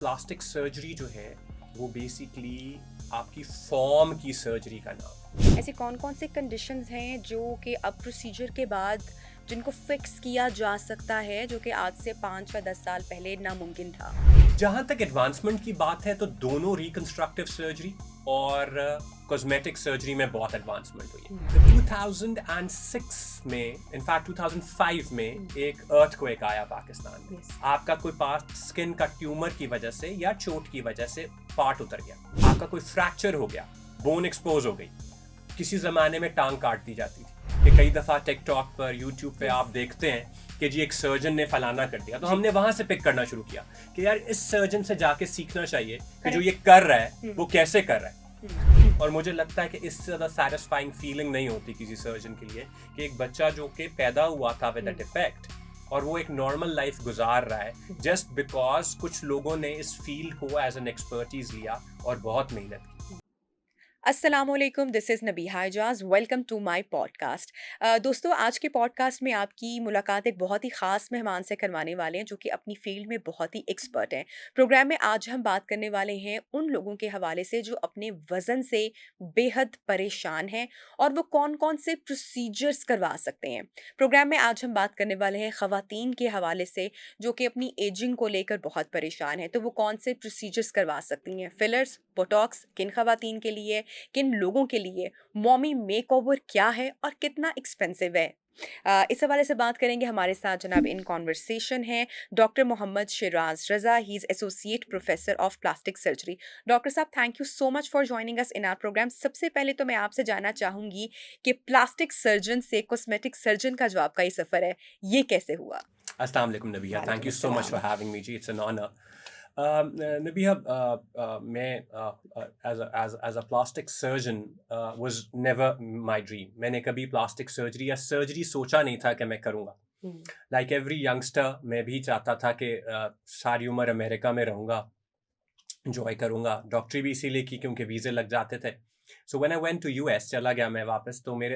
Plastic surgery जो है वो बेसिकली आपकी फॉर्म की सर्जरी का नाम है। ऐसे कौन-कौन से कंडीशंस हैं जो कि अब प्रोसीजर के बाद जिनको फिक्स किया जा सकता है, जो कि आज से 5 या 10 साल पहले नामुमकिन था? जहाँ तक एडवांसमेंट की बात है तो दोनों रिकंस्ट्रक्टिव सर्जरी और कॉस्मेटिक सर्जरी में बहुत एडवांसमेंट हुई हुँ, है। 2006 में, इनफैक्ट 2005 में एक अर्थक्वेक आया पाकिस्तान में। यस। आपका कोई पार्ट स्किन का ट्यूमर की वजह से या चोट की वजह से पार्ट उतर गया, आपका कोई फ्रैक्चर हो गया, बोन एक्सपोज हो गई। किसी जमाने में टांग काट दी जाती थी कि कई दफा टिकटॉक पर, यूट्यूब पे Yes. आप देखते हैं कि जी एक सर्जन ने फलाना कर दिया, तो जी। हमने वहां से पिक करना शुरू किया कि यार इस सर्जन से जाके सीखना चाहिए कि जो Correct. ये कर रहा है वो कैसे कर रहा है। और मुझे लगता है कि इससे ज़्यादा सैटिस्फाइंग फीलिंग नहीं होती किसी सर्जन के लिए कि एक बच्चा जो कि पैदा हुआ था विद अ डिफेक्ट और वो एक नॉर्मल लाइफ गुजार रहा है जस्ट बिकॉज कुछ लोगों ने इस फील्ड को एज एन एक्सपर्टीज लिया और बहुत मेहनत की। अस्सलामुअलैकुम, this is Nabiha Ejaz. Welcome to my podcast. दोस्तों, आज के पॉडकास्ट में आपकी मुलाकात एक बहुत ही ख़ास मेहमान से करवाने वाले हैं जो कि अपनी फील्ड में बहुत ही एक्सपर्ट हैं। प्रोग्राम में आज हम बात करने वाले हैं उन लोगों के हवाले से जो अपने वज़न से बेहद परेशान हैं और वो कौन-कौन से प्रोसीजर्स करवा सकते हैं। प्रोग्राम में आज हम बात करने वाले हैं ख़वातीन के हवाले से जो कि अपनी एजिंग को लेकर बहुत परेशान हैं, तो वो कौन से प्रोसीजर्स करवा सकती हैं। फिलर्स, बोटॉक्स किन ख़वातीन के लिए, किन लोगों के लिए, मॉमी मेकओवर क्या है और कितना एक्सपेंसिव है। इस हवाले से बात करेंगे। हमारे साथ जनाब इन कॉन्वर्सेशन है doctor Mohammad Shiraz Raza. He is associate professor of plastic surgery. Doctor साहब, thank you so much for joining us in our program. सबसे पहले तो मैं आपसे जानना चाहूंगी कि प्लास्टिक सर्जन से कॉस्मेटिक सर्जन का जो आपका ये सफ़र है, ये कैसे हुआ? अस्सलाम वालेकुम नबिया, थैंक वालेकुम यू सो मच अस्सलाम। फॉर हैविंग मी जी, इट्स एन ऑनर। नबिया, मैं as a plastic surgeon was never my dream. मैंने कभी प्लास्टिक सर्जरी या सर्जरी सोचा नहीं था कि मैं करूँगा। लाइक एवरी यंगस्टर मैं भी चाहता था कि सारी उम्र अमेरिका में रहूँगा, इंजॉय करूँगा। डॉक्टरी भी इसीलिए की क्योंकि वीज़े लग जाते थे। So when I went to US, चला गया मैं वापस, तो मैं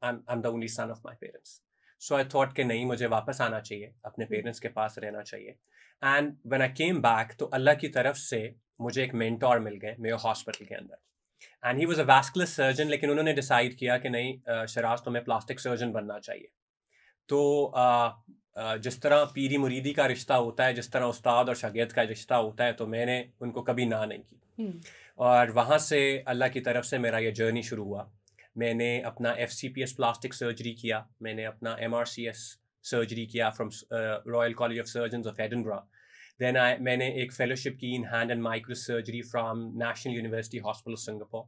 I am the only son of my parents. So I thought कि नहीं, मुझे वापस आना चाहिए, अपने पेरेंट्स के पास रहना चाहिए। And when I came back तो अल्लाह की तरफ से मुझे एक मेंटोर मिल गए मेरे हॉस्पिटल के अंदर। And he was a vascular surgeon, लेकिन उन्होंने डिसाइड किया कि नहीं शराज, तुम्हें प्लास्टिक सर्जन बनना चाहिए। तो जिस तरह पीरी मुरीदी का रिश्ता होता है, जिस तरह उस्ताद और शागिर्द का रिश्ता होता है, तो मैंने उनको कभी ना नहीं की। और वहाँ से अल्लाह की तरफ से मेरा ये जर्नी शुरू हुआ। मैंने अपना एफसीपीएस प्लास्टिक सर्जरी किया, मैंने अपना एमआरसीएस सर्जरी किया from royal college of surgeons of Edinburgh. Then मैंने एक फेलोशिप की in hand and micro surgery from national university hospital Singapore.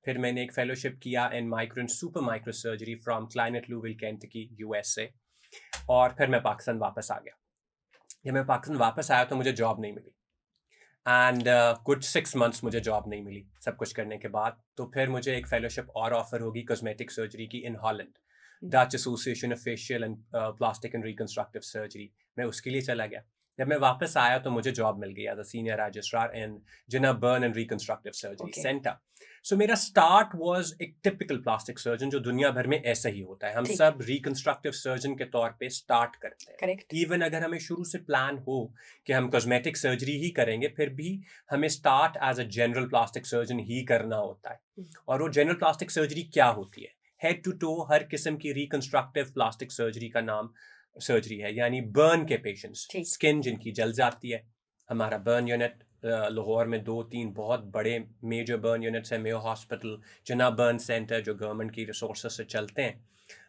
फिर मैंने एक फेलोशिप किया in micro and super micro surgery from Kleinert लूविल केंटकी यूएसए। और फिर मैं पाकिस्तान वापस आ गया। जब मैं पाकिस्तान वापस आया तो मुझे जॉब नहीं मिली एंड कुछ 6 मंथ्स मुझे जॉब नहीं मिली सब कुछ करने के बाद। तो फिर मुझे एक फेलोशिप और ऑफर होगी कॉस्मेटिक सर्जरी की in Holland, Dutch association of facial and plastic and reconstructive surgery. मैं उसके लिए चला गया। जब मैं वापस आया तो मुझे जॉब मिल गई as a senior registrar in Jinnah burn and reconstructive surgery okay. Centre. So मेरा स्टार्ट वाज एक टिपिकल प्लास्टिक सर्जन, जो दुनिया भर में ऐसा ही होता है। हम ठीक। सब रिकंस्ट्रक्टिव सर्जन के तौर पे स्टार्ट करते हैं। करेक्ट। इवन अगर हमें शुरू से प्लान हो कि हम कॉस्मेटिक सर्जरी ही करेंगे, फिर भी हमें start as a general plastic surgeon ही करना होता है। और वो जनरल प्लास्टिक सर्जरी क्या होती है? हेड टू टो हर किस्म की रिकंस्ट्रक्टिव प्लास्टिक सर्जरी का नाम सर्जरी है। यानी बर्न के पेशेंट्स, ठीक। स्किन जिनकी जल जाती है, हमारा बर्न यूनिट लाहौर में 2-3 बहुत बड़े मेजर बर्न यूनिट्स हैं। मेयो हॉस्पिटल, जिना बर्न सेंटर, जो गवर्नमेंट की रिसोर्सेज से चलते हैं।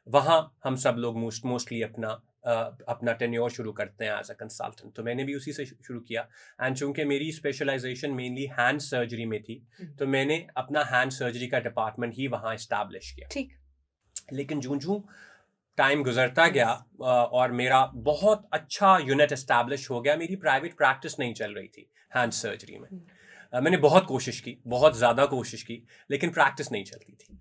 वहाँ हम सब लोग मोस्टली अपना टेन्योर शुरू करते हैं एज अ कंसल्टेंट। तो मैंने भी उसी से शुरू किया। एंड चूंकि मेरी स्पेशलाइजेशन मेनली हैंड सर्जरी में थी, तो मैंने अपना हैंड सर्जरी का डिपार्टमेंट ही वहाँ इस्टेब्लिश किया। ठीक। लेकिन जूं जूं टाइम गुजरता गया यस। और मेरा बहुत अच्छा यूनिट इस्टेब्लिश हो गया, मेरी प्राइवेट प्रैक्टिस नहीं चल रही थी हैंड सर्जरी में। मैंने बहुत कोशिश की, बहुत ज़्यादा कोशिश की, लेकिन प्रैक्टिस नहीं चलती थी।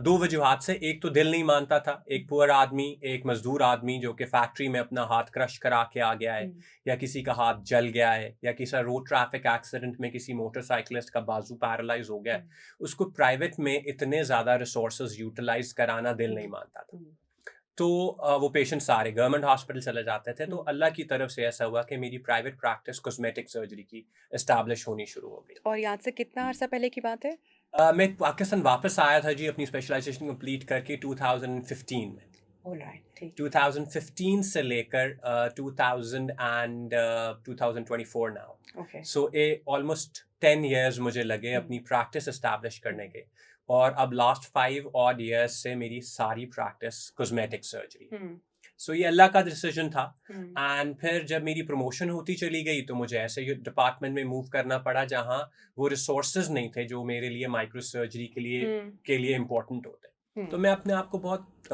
दो वजूहात से। एक तो दिल नहीं मानता था। एक पुअर आदमी, एक मजदूर आदमी जो कि फैक्ट्री में अपना हाथ क्रश करा के आ गया है, या किसी का हाथ जल गया है, या किसी रोड ट्रैफिक एक्सीडेंट में किसी मोटरसाइकिलिस्ट का बाजू पैरालाइज हो गया है, उसको प्राइवेट में इतने ज़्यादा रिसोर्सेज यूटिलाइज कराना दिल नहीं मानता था। तो वो पेशेंट सारे गवर्नमेंट हॉस्पिटल चले जाते थे। तो हुँ। अल्लाह की तरफ से ऐसा हुआ कि मेरी प्राइवेट प्रैक्टिस कॉस्मेटिक सर्जरी की एस्टैब्लिश होनी शुरू हो गई। और आज से कितना अरसा पहले की बात है? मैं पाकिस्तान वापस आया था जी अपनी स्पेशलाइजेशन कंप्लीट करके 2015 में। ऑलराइट, ठीक। 2015 से लेकर 2000 and 2024 now. Okay. So A almost 10 years मुझे लगे हुँ, अपनी प्रैक्टिस एस्टैब्लिश करने हुँ, के। और अब लास्ट 5 ऑड इयर्स से मेरी सारी प्रैक्टिस कॉस्मेटिक सर्जरी। हुँ, सो ये अल्लाह का डिसीजन था। हुँ, एंड फिर जब मेरी प्रमोशन होती चली गई तो मुझे ऐसे डिपार्टमेंट में मूव करना पड़ा जहाँ वो रिसोर्सेज नहीं थे जो मेरे लिए माइक्रो सर्जरी हुँ, के लिए इम्पोर्टेंट होते। हुँ, तो मैं अपने आप को बहुत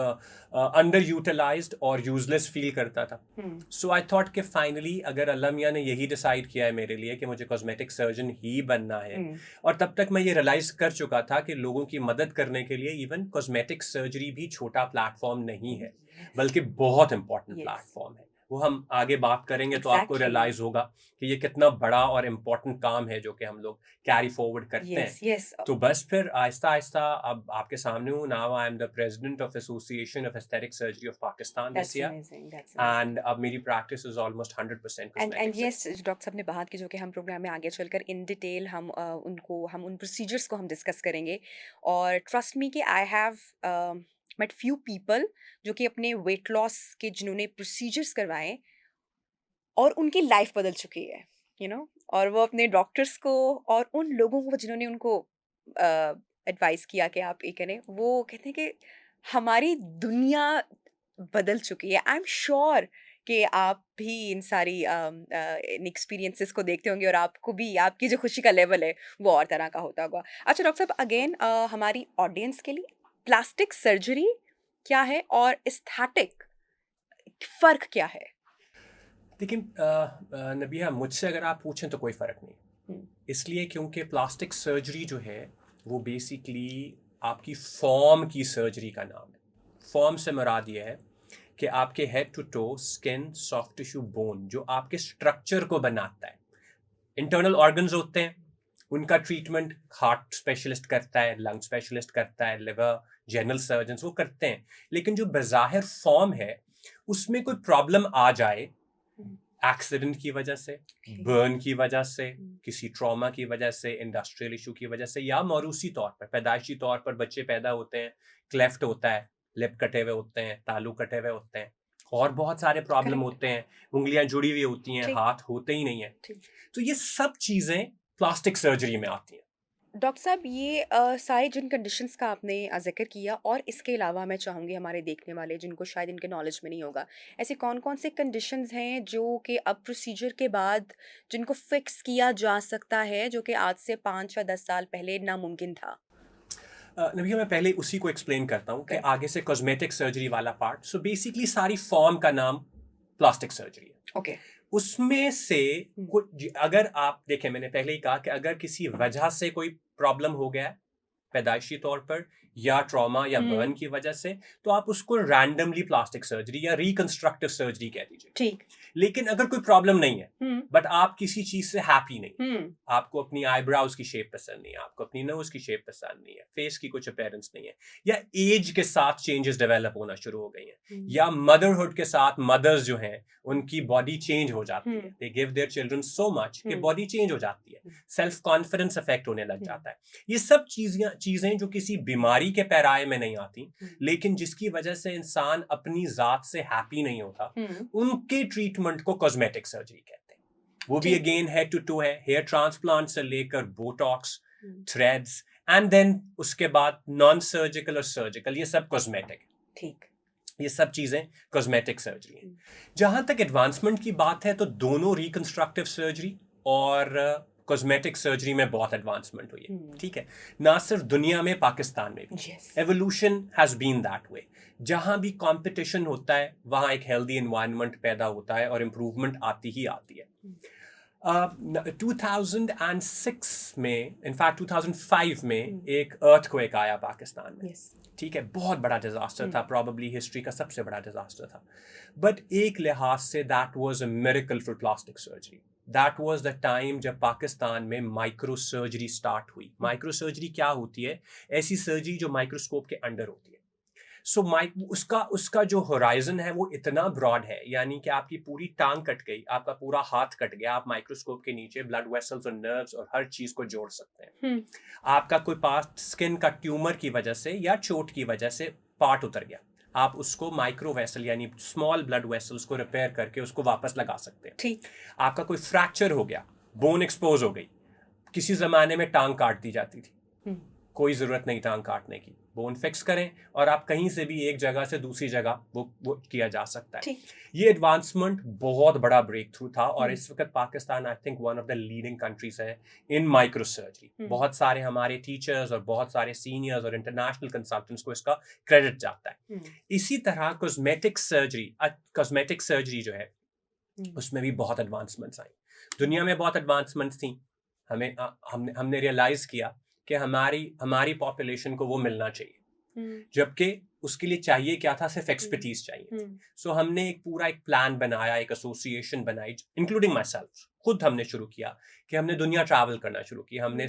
अंडर यूटिलाइज्ड और यूजलेस फील करता था। हुँ, सो आई थॉट कि फाइनली अगर अल्लाह मियाँ ने यही डिसाइड किया है मेरे लिए कि मुझे कॉस्मेटिक सर्जन ही बनना है। हुँ, और तब तक मैं ये रियलाइज कर चुका था कि लोगों की मदद करने के लिए इवन कॉस्मेटिक सर्जरी भी छोटा प्लेटफॉर्म नहीं है, यस, बल्कि बहुत इंपॉर्टेंट यस, प्लेटफॉर्म है। वो हम आगे बात करेंगे तो आपको एग्ज़ैक्टली, रियलाइज होगा कि ये कितना बड़ा और इम्पोर्टेंट काम है जो कि हम लोग कैरी फॉरवर्ड करते यस, हैं। यस, तो बस फिर आहिस्ता आहिस्ता अब आपके सामने हूँ। Now I am the president of association of aesthetic surgery of Pakistan this year. That's amazing. And अब मेरी practice is almost 100% and cosmetic yes, surgery. जो डॉक्टर साहब ने बात की जो कि हम प्रोग्राम में आगे चलकर इन डिटेल हम उन प्रोसीजर्स को हम डिस्कस करेंगे। और ट्रस्ट मी कि I have met few people जो कि अपने वेट लॉस के जिन्होंने प्रोसीजर्स करवाए और उनकी लाइफ बदल चुकी है, यू नो। और वो अपने डॉक्टर्स को और उन लोगों को जिन्होंने उनको एडवाइस किया कि आप ये करें, वो कहते हैं कि हमारी दुनिया बदल चुकी है। आई एम श्योर कि आप भी इन सारी इन एक्सपीरियंसेस को देखते होंगे और आपको भी आपकी जो खुशी का लेवल है वो और तरह का होता होगा। अच्छा डॉक्टर साहब, अगेन हमारी ऑडियंस के लिए प्लास्टिक सर्जरी क्या है और एस्थेटिक फर्क क्या है? लेकिन नबिया मुझसे अगर आप पूछें तो कोई फ़र्क नहीं। हम्म, इसलिए क्योंकि प्लास्टिक सर्जरी जो है वो बेसिकली आपकी फॉर्म की सर्जरी का नाम है। फॉर्म से मुराद ये है कि आपके head to toe skin soft tissue bone जो आपके स्ट्रक्चर को बनाता है। इंटरनल ऑर्गन्स होते हैं, उनका ट्रीटमेंट हार्ट स्पेशलिस्ट करता है, लंग स्पेशलिस्ट करता है, लिवर जनरल सर्जन वो करते हैं। लेकिन जो बज़ाहिर फॉर्म है उसमें कोई प्रॉब्लम आ जाए हम्म, एक्सीडेंट की वजह से, okay, बर्न की वजह से, हम्म, किसी ट्रॉमा की वजह से, इंडस्ट्रियल इशू की वजह से, या मौरूसी तौर पर पैदाइशी तौर पर बच्चे पैदा होते हैं, क्लेफ्ट होता है, लिप कटे हुए होते हैं, तालू कटे हुए होते हैं, और बहुत सारे प्रॉब्लम करेक्ट, होते हैं, उंगलियां जुड़ी हुई होती हैं, ठीक, हाथ होते ही नहीं है। ठीक। तो ये सब चीजें प्लास्टिक सर्जरी में आती हैं। डॉक्टर साहब, ये सारे जिन कंडीशंस का आपने ज़िक्र किया और इसके अलावा मैं चाहूँगी हमारे देखने वाले जिनको शायद इनके नॉलेज में नहीं होगा, ऐसे कौन-कौन से कंडीशंस हैं जो कि अब प्रोसीजर के बाद जिनको फिक्स किया जा सकता है, जो कि आज से 5 या 10 साल पहले नामुमकिन था? नबी मैं पहले उसी को एक्सप्लेन करता हूँ कि करेक्ट, आगे से कॉस्मेटिक सर्जरी वाला पार्ट। सो बेसिकली सारी फॉर्म का नाम प्लास्टिक सर्जरी है। ओके। उसमें से हुँ, अगर आप देखें, मैंने पहले ही कहा कि अगर किसी वजह से कोई प्रॉब्लम हो गया है पैदाइशी तौर पर या ट्रॉमा या हुँ, बर्न की वजह से, तो आप उसको रैंडमली प्लास्टिक सर्जरी या रिकंस्ट्रक्टिव सर्जरी कह दीजिए। ठीक। लेकिन अगर कोई प्रॉब्लम नहीं है हुँ, बट आप किसी चीज से हैप्पी नहीं, हुँ, आपको अपनी आईब्राउज की शेप पसंद नहीं है, आपको अपनी नोज की शेप पसंद नहीं है, फेस की कुछ अपीयरेंस नहीं है, या एज के साथ चेंजेस डेवलप होना शुरू हो गई हैं, हुँ, या मदरहुड के साथ मदर्स जो हैं उनकी बॉडी चेंज हो जाती है, hmm, they give their children so much कि हुँ, बॉडी चेंज हो जाती है, हुँ, सेल्फ कॉन्फिडेंस अफेक्ट होने लग हुँ, जाता है। ये सब चीजें जो किसी बीमारी के पैराए में नहीं आती, हुँ, लेकिन जिसकी वजह से इंसान अपनी जात से हैप्पी नहीं होता, हुँ, उनके ट्रीटमेंट को कॉस्मेटिक सर्जरी कहते हैं। वो भी ठीक। अगेन हेड टू टू है, हेयर ट्रांसप्लांट से लेकर Botox, hmm, threads, and then उसके बाद नॉन सर्जिकल और सर्जिकल, ये सब कॉस्मेटिक। ठीक। ये सब चीजें कॉस्मेटिक सर्जरी हैं। हुँ, जहां तक एडवांसमेंट की बात है तो दोनों रिकंस्ट्रक्टिव सर्जरी और कॉस्मेटिक सर्जरी में बहुत एडवांसमेंट हुई है। हुँ, ठीक है, ना सिर्फ दुनिया में, पाकिस्तान में भी yes. Evolution has been that way. जहां भी कंपटीशन होता है वहां एक हेल्दी एनवायरनमेंट पैदा होता है और इम्प्रूवमेंट आती ही आती है। हुँ, 2006 में, इनफैक्ट 2005 में हुँ, एक अर्थक्वेक आया पाकिस्तान में। यस। ठीक है, बहुत बड़ा डिजास्टर था, हुँ, प्रॉबली हिस्ट्री का सबसे बड़ा डिजास्टर था। बट एक लिहाज say that was a miracle for plastic surgery. That was the time जब पाकिस्तान में माइक्रो सर्जरी स्टार्ट हुई। हुँ, माइक्रो सर्जरी क्या होती है? ऐसी सर्जरी जो माइक्रोस्कोप के अंडर होती है। सो उसका उसका जो होराइजन है वो इतना ब्रॉड है, यानी कि आपकी पूरी टांग कट गई, आपका पूरा हाथ कट गया, आप माइक्रोस्कोप के नीचे ब्लड वेसल्स और नर्व्स और हर चीज को जोड़ सकते हैं। हम्म। आपका कोई पार्ट स्किन का ट्यूमर की वजह से या चोट की वजह से पार्ट उतर गया, आप उसको माइक्रो वेसल यानी स्मॉल ब्लड वेसल्स को रिपेयर करके उसको वापस लगा सकते हैं। ठीक। आपका कोई फ्रैक्चर हो गया, बोन एक्सपोज हो गई, किसी जमाने में टांग काट दी जाती थी, हम्म। कोई जरूरत नहीं टांग काटने की, बोन फिक्स करें और आप कहीं से भी एक जगह से दूसरी जगह वो किया जा सकता है। ठीक। ये एडवांसमेंट बहुत बड़ा ब्रेक थ्रू था और हम्म। इस वक्त Pakistan I think one of the leading countries है इन माइक्रो सर्जरी। बहुत सारे हमारे टीचर्स और बहुत सारे सीनियर्स और इंटरनेशनल कंसल्टेंट्स को इसका क्रेडिट जाता है। इसी तरह कॉस्मेटिक सर्जरी जो है उसमें भी बहुत एडवांसमेंट्स आई, दुनिया में बहुत एडवांसमेंट्स थी। हमने रियलाइज किया कि हमारी पॉपुलेशन को वो मिलना चाहिए, जबकि उसके लिए चाहिए क्या था, सिर्फ एक्सपर्टीज चाहिए। सो हमने एक पूरा एक प्लान बनाया, एक एसोसिएशन बनाई, इंक्लूडिंग माई सेल्फ, खुद हमने शुरू किया कि हमने दुनिया ट्रैवल करना शुरू किया, हमने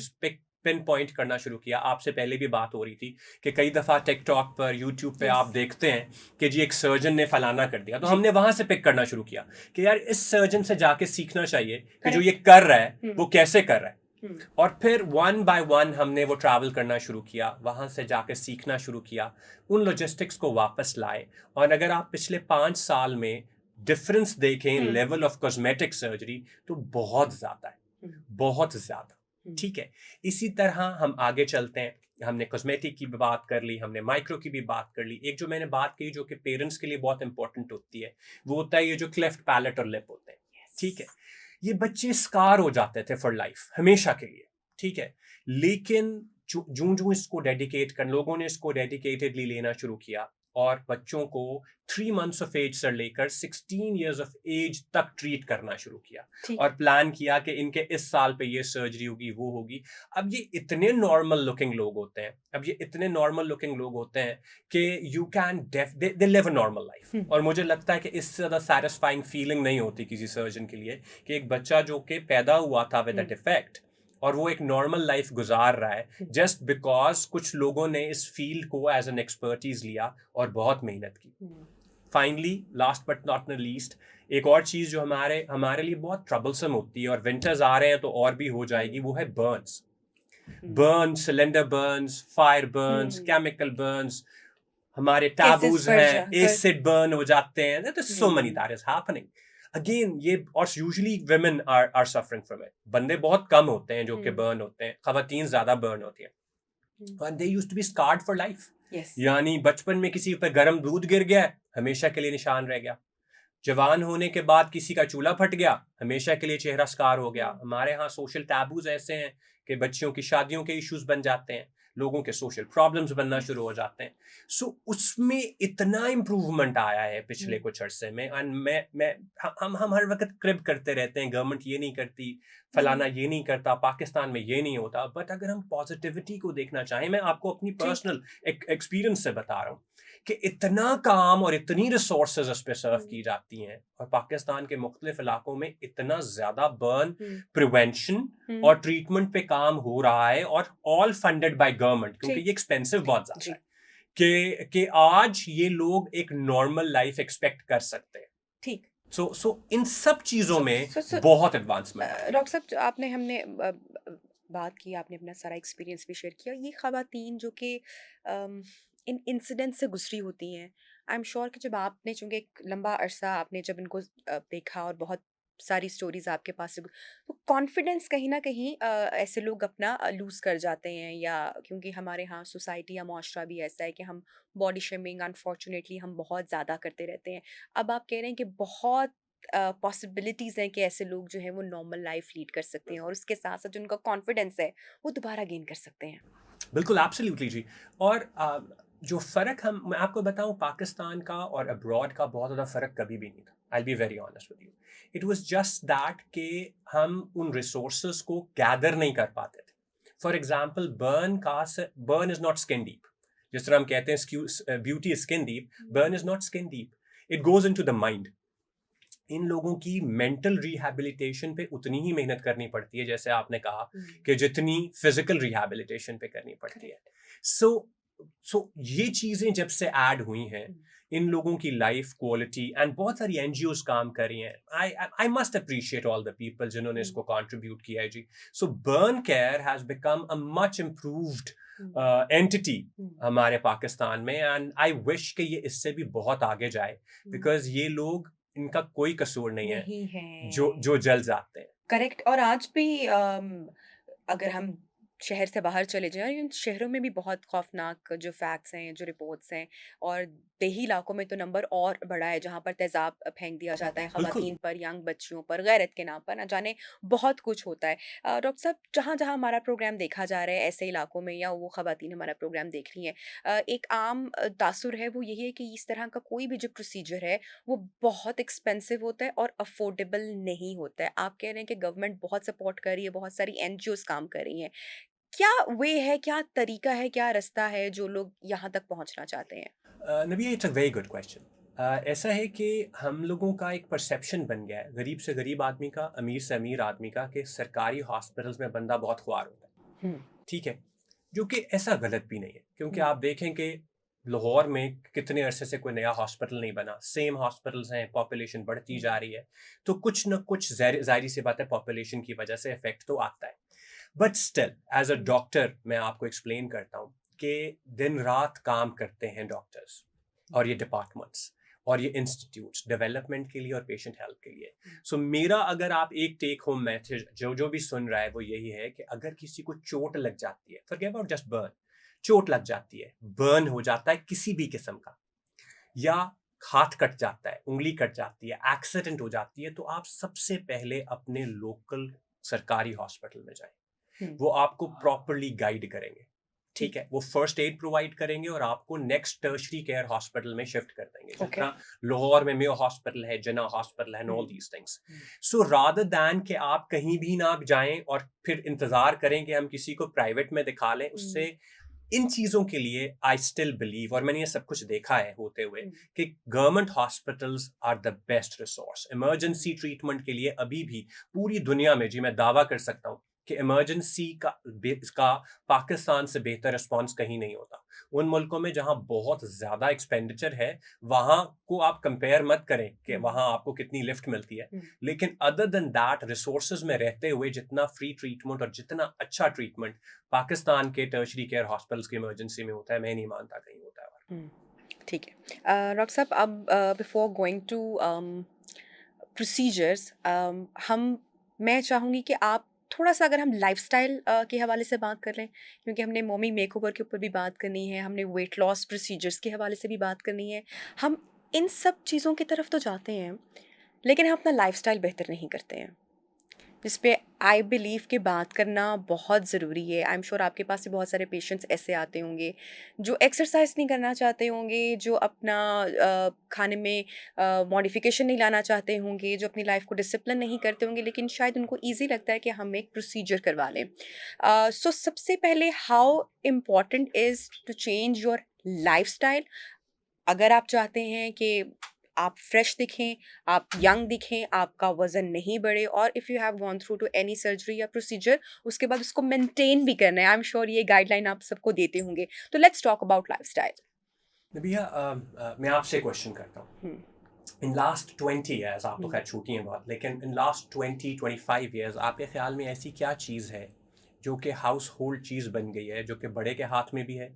पिन पॉइंट करना शुरू किया। आपसे पहले भी बात हो रही थी कि कई दफ़ा टिकटॉक पर, यूट्यूब पे आप देखते हैं कि जी एक सर्जन ने फलाना कर दिया, तो हमने वहां से पिक करना शुरू किया कि यार इस सर्जन से जाके सीखना चाहिए कि जो ये कर रहा है वो कैसे कर रहा है। और फिर वन बाय वन हमने वो ट्रैवल करना शुरू किया, वहां से जाके सीखना शुरू किया, उन लॉजिस्टिक्स को वापस लाए। और अगर आप पिछले 5 साल में डिफरेंस देखें लेवल ऑफ कॉस्मेटिक सर्जरी तो बहुत ज्यादा है, बहुत ज्यादा। ठीक है, इसी तरह हम आगे चलते हैं। हमने कॉस्मेटिक की भी बात कर ली, हमने माइक्रो की भी बात कर ली। एक जो मैंने बात की जो कि पेरेंट्स के लिए बहुत इंपॉर्टेंट होती है, वो होता है ये जो क्लेफ्ट पैलेट और लिप होते हैं। ठीक है, ये बच्चे स्कार हो जाते थे फॉर लाइफ, हमेशा के लिए। ठीक है, लेकिन जो इसको लोगों ने इसको डेडिकेटेडली लेना शुरू किया और बच्चों को 3 months ऑफ एज से लेकर 16 years ऑफ एज तक ट्रीट करना शुरू किया और प्लान किया कि इनके इस साल पे ये सर्जरी होगी, वो होगी। अब ये इतने नॉर्मल लुकिंग लोग होते हैं कि you can they live a normal life. और मुझे लगता है कि इससे ज्यादा सैटिस्फाइंग फीलिंग नहीं होती किसी सर्जन के लिए कि एक बच्चा जो कि पैदा हुआ था विद अ डिफेक्ट और वो एक नॉर्मल लाइफ गुजार रहा है जस्ट बिकॉज कुछ लोगों ने इस फील्ड को एज एन एक्सपर्टीज लिया और बहुत मेहनत की। Finally, last but not the least, एक और चीज जो हमारे लिए बहुत ट्रबलसम होती है और विंटर्स आ रहे हैं तो और भी हो जाएगी, वो है Burns, cylinder Burns, fire Burns, chemical Burns. हमारे टैबूज हैं, एसिड बर्न हो जाते हैं, there's so many that is happening again। ये और usually women are suffering from it। बंदे बहुत कम होते हैं जो कि बर्न होते हैं, खवातीन ज्यादा बर्न होती हैं। and they used to be scarred for life। यानी बचपन में किसी पर गर्म दूध गिर गया, हमेशा के लिए निशान रह गया। जवान होने के बाद किसी का चूल्हा फट गया, हमेशा के लिए चेहरा स्कार हो गया। हमारे यहाँ सोशल टैबूज ऐसे हैं कि बच्चियों की शादियों के इश्यूज बन जाते हैं, लोगों के सोशल प्रॉब्लम्स बनना शुरू हो जाते हैं। सो उसमें इतना इम्प्रूवमेंट आया है पिछले कुछ अरसे में। एंड हम हर वक्त क्रिब करते रहते हैं, गवर्नमेंट ये नहीं करती, फलाना ये नहीं करता, पाकिस्तान में ये नहीं होता। बट अगर हम पॉजिटिविटी को देखना चाहें, मैं आपको अपनी पर्सनल एक्सपीरियंस से बता रहा हूँ कि इतना काम और इतनी रिसोर्सेज उस पर सर्व की जाती हैं और पाकिस्तान के मुख्तलिफ इलाकों में इतना ज्यादा बर्न प्रिवेंशन और ट्रीटमेंट पे काम हो रहा है और ऑल फंडेड बाय गवर्नमेंट, क्योंकि ये एक्सपेंसिव बहुत ज्यादा है कि आज ये लोग एक नॉर्मल लाइफ एक्सपेक्ट कर सकते हैं। ठीक। सो इन सब चीजों में बहुत एडवांसमेंट है। डॉक्टर साहब, आपने हमने बात की, आपने अपना सारा एक्सपीरियंस भी शेयर किया। ये खवातीन जो कि इन इंसिडेंट से गुजरी होती हैं, आई एम श्योर कि जब आपने, चूँकि एक लंबा अरसा आपने जब इनको देखा और बहुत सारी स्टोरीज आपके पास से तो कॉन्फिडेंस कहीं ना कहीं ऐसे लोग अपना लूज कर जाते हैं, या क्योंकि हमारे यहाँ सोसाइटी या माशरा भी ऐसा है कि हम बॉडी शेमिंग अनफॉर्चुनेटली हम बहुत ज़्यादा करते रहते हैं। अब आप कह रहे हैं कि बहुत पॉसिबिलिटीज़ हैं कि ऐसे लोग जो हैं वो नॉर्मल लाइफ लीड कर सकते हैं और उसके साथ साथ जो उनका कॉन्फिडेंस है वो दोबारा गेन कर सकते हैं। बिल्कुल, एब्सोल्युटली जी। और जो फ़र्क मैं आपको बताऊं, पाकिस्तान का और अब्रॉड का बहुत ज़्यादा फ़र्क कभी भी नहीं था। I will be very honest with you. It was just that कि हम उन रिसोर्सेज को गैदर नहीं कर पाते थे। For example, burn is not skin deep. जिस तरह हम कहते हैं beauty is skin deep, burn is not skin deep, it goes into the mind. इन लोगों की मेंटल रिहैबिलिटेशन पे उतनी ही मेहनत करनी पड़ती है जैसे आपने कहा कि जितनी फिजिकल रिहैबिलिटेशन पे करनी पड़ती है। सो सो ये चीजें जब से ऐड हुई हैं, इन लोगों की लाइफ क्वालिटी, एंड बहुत सारी एनजीओज काम कर रही हैं. I must appreciate all the people जिन्होंने इसको कंट्रीब्यूट किया है जी. So burn care has become a much improved entity हमारे पाकिस्तान में, एंड आई विश कि ये इससे भी बहुत आगे जाए, बिकॉज ये लोग, इनका कोई कसूर नहीं है नहीं है। जो जल जाते हैं. करेक्ट। और आज भी अगर हम शहर से बाहर चले जाएँ, इन शहरों में भी बहुत खौफनाक जो फैक्ट्स हैं, जो रिपोर्ट्स हैं, और देही इलाकों में तो नंबर और बड़ा है, जहाँ पर तेज़ाब फेंक दिया जाता है बिल्कुल. ख़वातीन पर, यंग बच्चियों पर, गैरत के नाम पर, ना जाने बहुत कुछ होता है। डॉक्टर साहब, जहाँ-जहाँ हमारा प्रोग्राम देखा जा रहा है ऐसे इलाकों में, या वो ख़वातीन हमारा प्रोग्राम देख रही हैं, एक आम तासुर है, वो यही है कि इस तरह का कोई भी जो प्रोसीजर है, वो बहुत एक्सपेंसिव होता है और अफोर्डेबल नहीं होता है। आप कह रहे हैं कि गवर्नमेंट बहुत सपोर्ट कर रही है, बहुत सारी एनजीओज़ काम कर रही हैं। क्या वे है, क्या तरीका है, क्या रास्ता है जो लोग यहाँ तक पहुँचना चाहते हैं? नबी, it's a very good question. ऐसा है कि हम लोगों का एक परसेप्शन बन गया है, गरीब से गरीब आदमी का, अमीर से अमीर आदमी का, कि सरकारी हॉस्पिटल्स में बंदा बहुत ख्वार होता है. हुँ, ठीक है, जो कि ऐसा गलत भी नहीं है, क्योंकि हुँ, आप देखें कि लाहौर में कितने अरसे से कोई नया हॉस्पिटल नहीं बना, सेम हॉस्पिटल्स हैं, पॉपुलेशन बढ़ती हुँ, जा रही है, तो कुछ न कुछ जाहिर सी बात है, पॉपुलेशन की वजह से इफेक्ट तो आता है. But still as a hmm, doctor मैं आपको एक्सप्लेन करता हूँ कि दिन रात काम करते हैं डॉक्टर्स और ये डिपार्टमेंट्स और ये इंस्टीट्यूट्स डेवलपमेंट के लिए और पेशेंट हेल्थ के लिए. सो मेरा, अगर आप एक टेक होम मैसेज जो जो भी सुन रहा है, वो यही है कि अगर किसी को चोट लग जाती है, फॉरगेट अबाउट जस्ट बर्न, चोट लग जाती है, बर्न हो जाता है किसी भी किस्म का, या हाथ कट जाता है, उंगली कट जाती है, एक्सीडेंट हो जाती है, तो आप सबसे पहले अपने लोकल सरकारी हॉस्पिटल में जाएं. हुँ, वो आपको प्रॉपरली गाइड करेंगे. ठीक ठीक है, है, वो फर्स्ट एड प्रोवाइड करेंगे और आपको नेक्स्ट टर्शरी केयर हॉस्पिटल में शिफ्ट कर देंगे, जिस ओके। तरह लाहौर में मेयो हॉस्पिटल है, जिन्ना हॉस्पिटल है, and hmm, all these things. Hmm, so rather than कि आप कहीं भी ना जाएं और फिर इंतजार करें कि हम किसी को प्राइवेट में दिखा लें, हुँ, उससे इन चीजों के लिए आई स्टिल बिलीव, और मैंने ये सब कुछ देखा है होते हुए, हुँ, कि government hospitals are the best resource hmm, emergency treatment के लिए. अभी भी पूरी दुनिया में जी मैं दावा कर सकता हूँ कि इमरजेंसी का पाकिस्तान से बेहतर रिस्पॉन्स कहीं नहीं होता. उन मुल्कों में जहां बहुत ज्यादा एक्सपेंडिचर है, वहां को आप कंपेयर मत करें कि हुँ, वहां आपको कितनी लिफ्ट मिलती है. हुँ, लेकिन अदर देन दैट, रिसोर्सेज में रहते हुए जितना फ्री ट्रीटमेंट और जितना अच्छा ट्रीटमेंट पाकिस्तान के टर्शरी केयर हॉस्पिटल्स की इमरजेंसी में होता है, मैं नहीं मानता कहीं होता है. हुँ, ठीक है। डॉक्टर साहब, अब बिफोर गोइंग टू प्रोसीजर्स, हम मैं चाहूँगी कि आप थोड़ा-सा, अगर हम लाइफ़स्टाइल के हवाले से बात कर लें, क्योंकि हमने मोमी मेकओवर के ऊपर भी बात करनी है, हमने वेट लॉस प्रोसीजर्स के हवाले से भी बात करनी है। हम इन सब चीज़ों की तरफ तो जाते हैं, लेकिन हम अपना लाइफ़स्टाइल बेहतर नहीं करते हैं। जिस पे आई बिलीव कि बात करना बहुत ज़रूरी है। आई एम श्योर आपके पास से बहुत सारे पेशेंट्स ऐसे आते होंगे जो एक्सरसाइज नहीं करना चाहते होंगे, जो अपना खाने में मॉडिफिकेशन नहीं लाना चाहते होंगे, जो अपनी लाइफ को डिसिप्लिन नहीं करते होंगे, लेकिन शायद उनको ईजी लगता है कि हम एक प्रोसीजर करवा लें। सो सबसे पहले, how important is to change your life, अगर आप चाहते हैं कि आप फ्रेश दिखें, आप यंग दिखें, आपका वज़न नहीं बढ़े, और if you have gone through to any surgery या प्रोसीजर, उसके बाद उसको मेंटेन भी करना है। आई एम श्योर ये गाइडलाइन आप सबको देते होंगे। तो लेट्स टॉक अबाउट लाइफ़स्टाइल। भैया, मैं आपसे क्वेश्चन करता हूँ. हुँ, इन लास्ट 20 ईयर्स, आप तो हुँ, खैर छोटी हैं बहुत, लेकिन इन लास्ट 20-25 ईयर्स आपके ख्याल में ऐसी क्या चीज़ है जो कि हाउस होल्ड चीज़ बन गई है, जो कि बड़े के हाथ में भी है,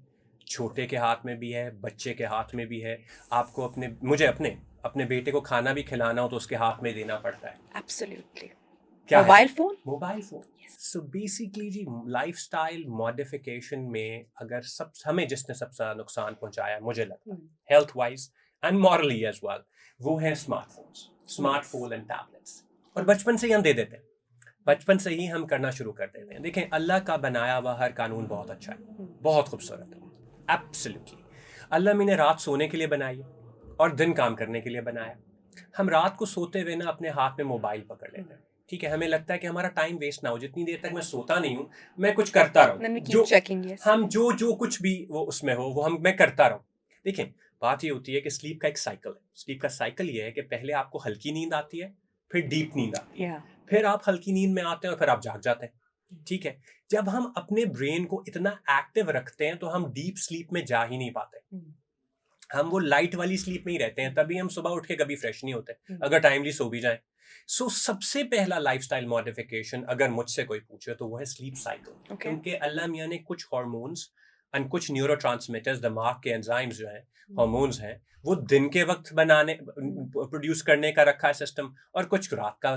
छोटे के हाथ में भी है, बच्चे के हाथ में भी है. आपको मुझे अपने अपने बेटे को खाना भी खिलाना हो तो उसके हाथ में देना पड़ता है. एब्सोल्युटली। क्या है? Mobile phone? Mobile phone. Yes. So basically जी, लाइफस्टाइल मॉडिफिकेशन में अगर सब हमें जिसने सबसे ज़्यादा नुकसान पहुंचाया, मुझे लगता हुँ, है health wise and morally as well, वो है smartphones, yes. Smartphone and tablets. और हुँ, बचपन से ही हम दे देते हैं, बचपन से ही हम करना शुरू कर देते हैं. देखें, अल्लाह का बनाया हुआ हर कानून बहुत अच्छा है, हुँ, बहुत खूबसूरत है, एब्सोल्युटली. अल्लाह ने रात सोने के लिए बनाई है और दिन काम करने के लिए बनाया. हम रात को सोते हुए ना अपने हाथ में मोबाइल पकड़ हुँ। लेते हैं. ठीक है, हमें लगता है कि हमारा टाइम वेस्ट ना हो, जितनी देर तक मैं सोता नहीं हूँ मैं कुछ करता रहूँ, देन वी कीप जो चेकिंग, यस। हम जो कुछ भी वो उसमें हो वो मैं करता रहूँ. देखें, बात ये होती है कि स्लीप का एक साइकिल है. स्लीप का साइकिल ये है कि पहले आपको हल्की नींद आती है, फिर डीप नींद आती है, या। फिर आप हल्की नींद में आते हैं और फिर आप जाग जाते हैं. ठीक है, जब हम अपने ब्रेन को इतना एक्टिव रखते हैं तो हम डीप स्लीप में जा ही नहीं पाते, हम वो लाइट वाली स्लीप में ही रहते हैं, तभी हम सुबह उठ के कभी फ्रेश नहीं होते अगर टाइमली सो भी जाए। सो सबसे पहला लाइफस्टाइल मॉडिफिकेशन अगर मुझसे कोई पूछे तो वो है स्लीप साइकिल, ओके। क्योंकि अल्लाह मियाँ ने कुछ हार्मोन्स एंड कुछ न्यूरोट्रांसमीटर्स, दिमाग के एंजाइम्स जो हैं, हार्मोन्स हैं, वो दिन के वक्त बनाने प्रोड्यूस करने का रखा है सिस्टम, और कुछ रात का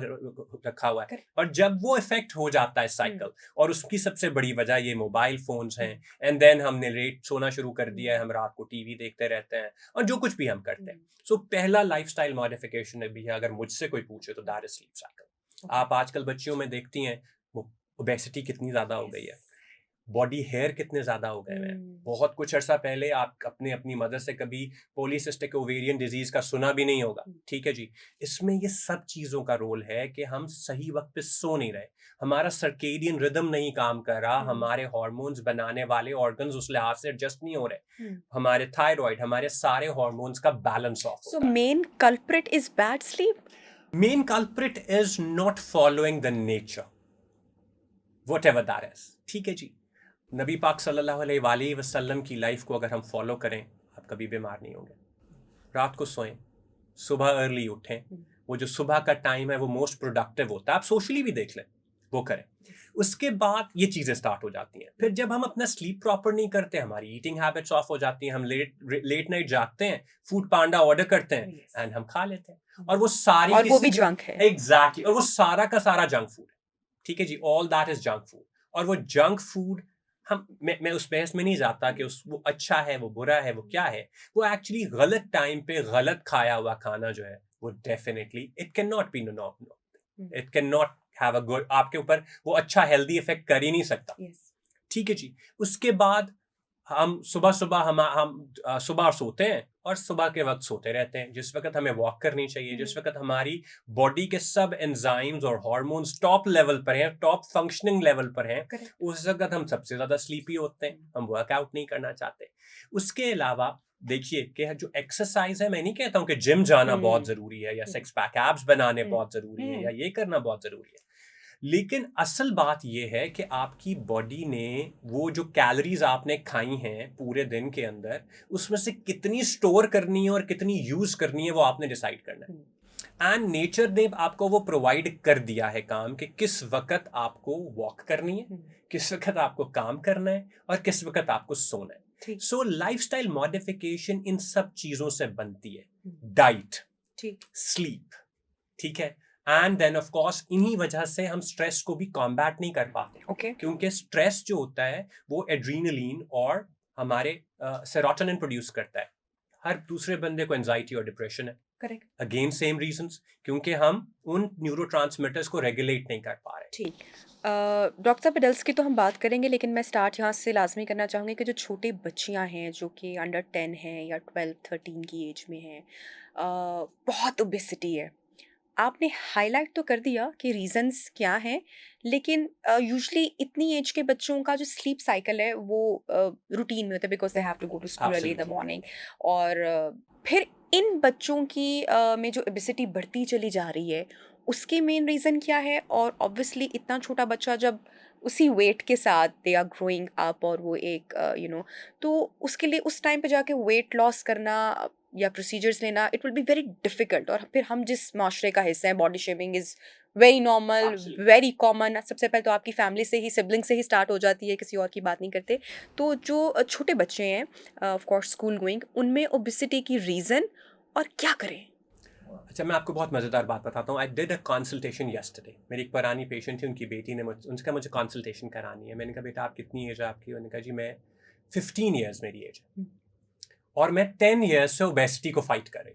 रखा हुआ है। Correct. और जब वो इफेक्ट हो जाता है साइकिल, और उसकी सबसे बड़ी वजह ये मोबाइल फोन्स हैं, एंड देन हमने लेट सोना शुरू कर दिया है, हम रात को टीवी देखते रहते हैं और जो कुछ भी हम करते हैं। सो पहला लाइफस्टाइल मॉडिफिकेशन भी है, अगर मुझसे कोई पूछे तो दैट इज स्लीप साइकिल। आप आजकल बच्चियों में देखती हैं वो ओबेसिटी कितनी ज्यादा हो गई है, बॉडी हेयर कितने ज्यादा हो गए हैं। बहुत कुछ अर्सा पहले आप अपनी मदर से कभी पॉलीसिस्टिक ओवेरियन डिजीज का सुना भी नहीं होगा, ठीक है जी। इसमें ये सब चीजों का रोल है कि हम सही वक्त पे सो नहीं रहे, हमारा सर्केडियन रिदम नहीं काम कर रहा, हमारे हार्मोन्स बनाने वाले ऑर्गन्स उस लिहाज से एडजस्ट नहीं हो रहे, हमारे थायराइड, हमारे सारे हार्मोन्स का balance of so main culprit is bad sleep. Main culprit is not following the nature, whatever that is, ठीक है जी। नबी पाक सल्लल्लाहु अलैहि वसल्लम की लाइफ को अगर हम फॉलो करें, आप कभी बीमार नहीं होंगे। रात को सोएं, सुबह अर्ली उठें, वो जो सुबह का टाइम है वो मोस्ट प्रोडक्टिव होता है, आप सोशली भी देख लें, वो करें। उसके बाद ये चीज़ें स्टार्ट हो जाती हैं। फिर जब हम अपना स्लीप प्रॉपर नहीं करते, हमारी ईटिंग हैबिट्स ऑफ हो जाती हैं, हम लेट नाइट जागते हैं, फूड पांडा ऑर्डर करते हैं एंड हम खा लेते हैं, और वो सारी और वो भी जंक है। एग्जैक्टली, और वो सारा का सारा जंक फूड है, ठीक है जी, all that is junk food. और वो जंक फूड मैं उस बहस में नहीं जाता कि वो अच्छा है, वो बुरा है, वो क्या है। वो एक्चुअली गलत टाइम पे गलत खाया हुआ खाना जो है वो definitely it can not be it can not have a good, आपके ऊपर वो अच्छा हेल्दी इफेक्ट कर ही नहीं सकता, ठीक है जी। उसके बाद हम सुबह सुबह हम सुबह सोते हैं और सुबह के वक्त सोते रहते हैं, जिस वक्त हमें वॉक करनी चाहिए, जिस वक्त हमारी बॉडी के सब एंजाइम्स और हार्मोन्स टॉप लेवल पर हैं, टॉप फंक्शनिंग लेवल पर हैं, उस वक्त हम सबसे ज्यादा स्लीपी होते हैं, हम वर्कआउट नहीं करना चाहते। उसके अलावा देखिए कि जो एक्सरसाइज है, मैं नहीं कहता हूँ कि जिम जाना बहुत जरूरी है या सिक्स पैक एब्स बनाने बहुत जरूरी है या ये करना बहुत जरूरी है, लेकिन असल बात यह है कि आपकी बॉडी ने वो जो कैलोरीज आपने खाई हैं पूरे दिन के अंदर, उसमें से कितनी स्टोर करनी है और कितनी यूज करनी है वो आपने डिसाइड करना है। एंड नेचर ने आपको वो प्रोवाइड कर दिया है काम कि किस वक्त आपको वॉक करनी है, किस वक्त आपको काम करना है और किस वक्त आपको सोना है। सो लाइफस्टाइल मॉडिफिकेशन इन सब चीजों से बनती है, डाइट, स्लीप, ठीक है, एंड देन ऑफ कोर्स इन्हीं वजह से हम स्ट्रेस को भी कॉम्बैट नहीं कर पाते, क्योंकि स्ट्रेस जो होता है वो एड्रीनलिन और हमारे सेरोटोनिन प्रोड्यूस करता है। हर दूसरे बंदे को एंजाइटी और डिप्रेशन है, करेक्ट, अगेन सेम रीजंस, क्योंकि हम उन न्यूरोट्रांसमीटर्स को रेगुलेट नहीं कर पा रहे। ठीक, डॉक्टर साहब एडल्ट्स की तो हम बात करेंगे, लेकिन मैं स्टार्ट यहाँ से लाजमी करना चाहूँगी कि जो छोटे बच्चियाँ हैं जो कि अंडर 10 हैं या 12-13 की एज में हैं, बहुत ओबेसिटी है। आपने हाईलाइट तो कर दिया कि रीजंस क्या हैं, लेकिन यूजुअली इतनी एज के बच्चों का जो स्लीप साइकिल है वो रूटीन में होता है, because they have to go to school early in the morning. और फिर इन बच्चों की में जो ओबेसिटी बढ़ती चली जा रही है, उसके मेन रीज़न क्या है? और ऑब्वियसली इतना छोटा बच्चा जब उसी वेट के साथ दे आर ग्रोइंग अप, और वो एक तो उसके लिए उस टाइम पे जाके वेट लॉस करना या प्रोसीजर्स लेना, it will be very difficult. और फिर हम जिस माशरे का हिस्सा हैं, body shaming is very normal, very common. सबसे पहले तो आपकी फैमिली से ही, सिबलिंग से ही स्टार्ट हो जाती है, किसी और की बात नहीं करते। तो जो छोटे बच्चे हैं, ऑफ कोर्स स्कूल गोइंग, उनमें ओबेसिटी की रीज़न और क्या करें? अच्छा, मैं आपको बहुत मज़ेदार बात बताता हूँ। I did a consultation yesterday. मेरी एक पुरानी पेशेंट थी, उनकी बेटी ने उनका मुझे कंसल्टेशन करानी है। मैंने कहा बेटा आप कितनी एज है आपकी? उन्होंने कहा जी मैं 15 ईयर्स मेरी एज है और मैं 10 ईयर्स से ओबेसिटी को फाइट कर रही।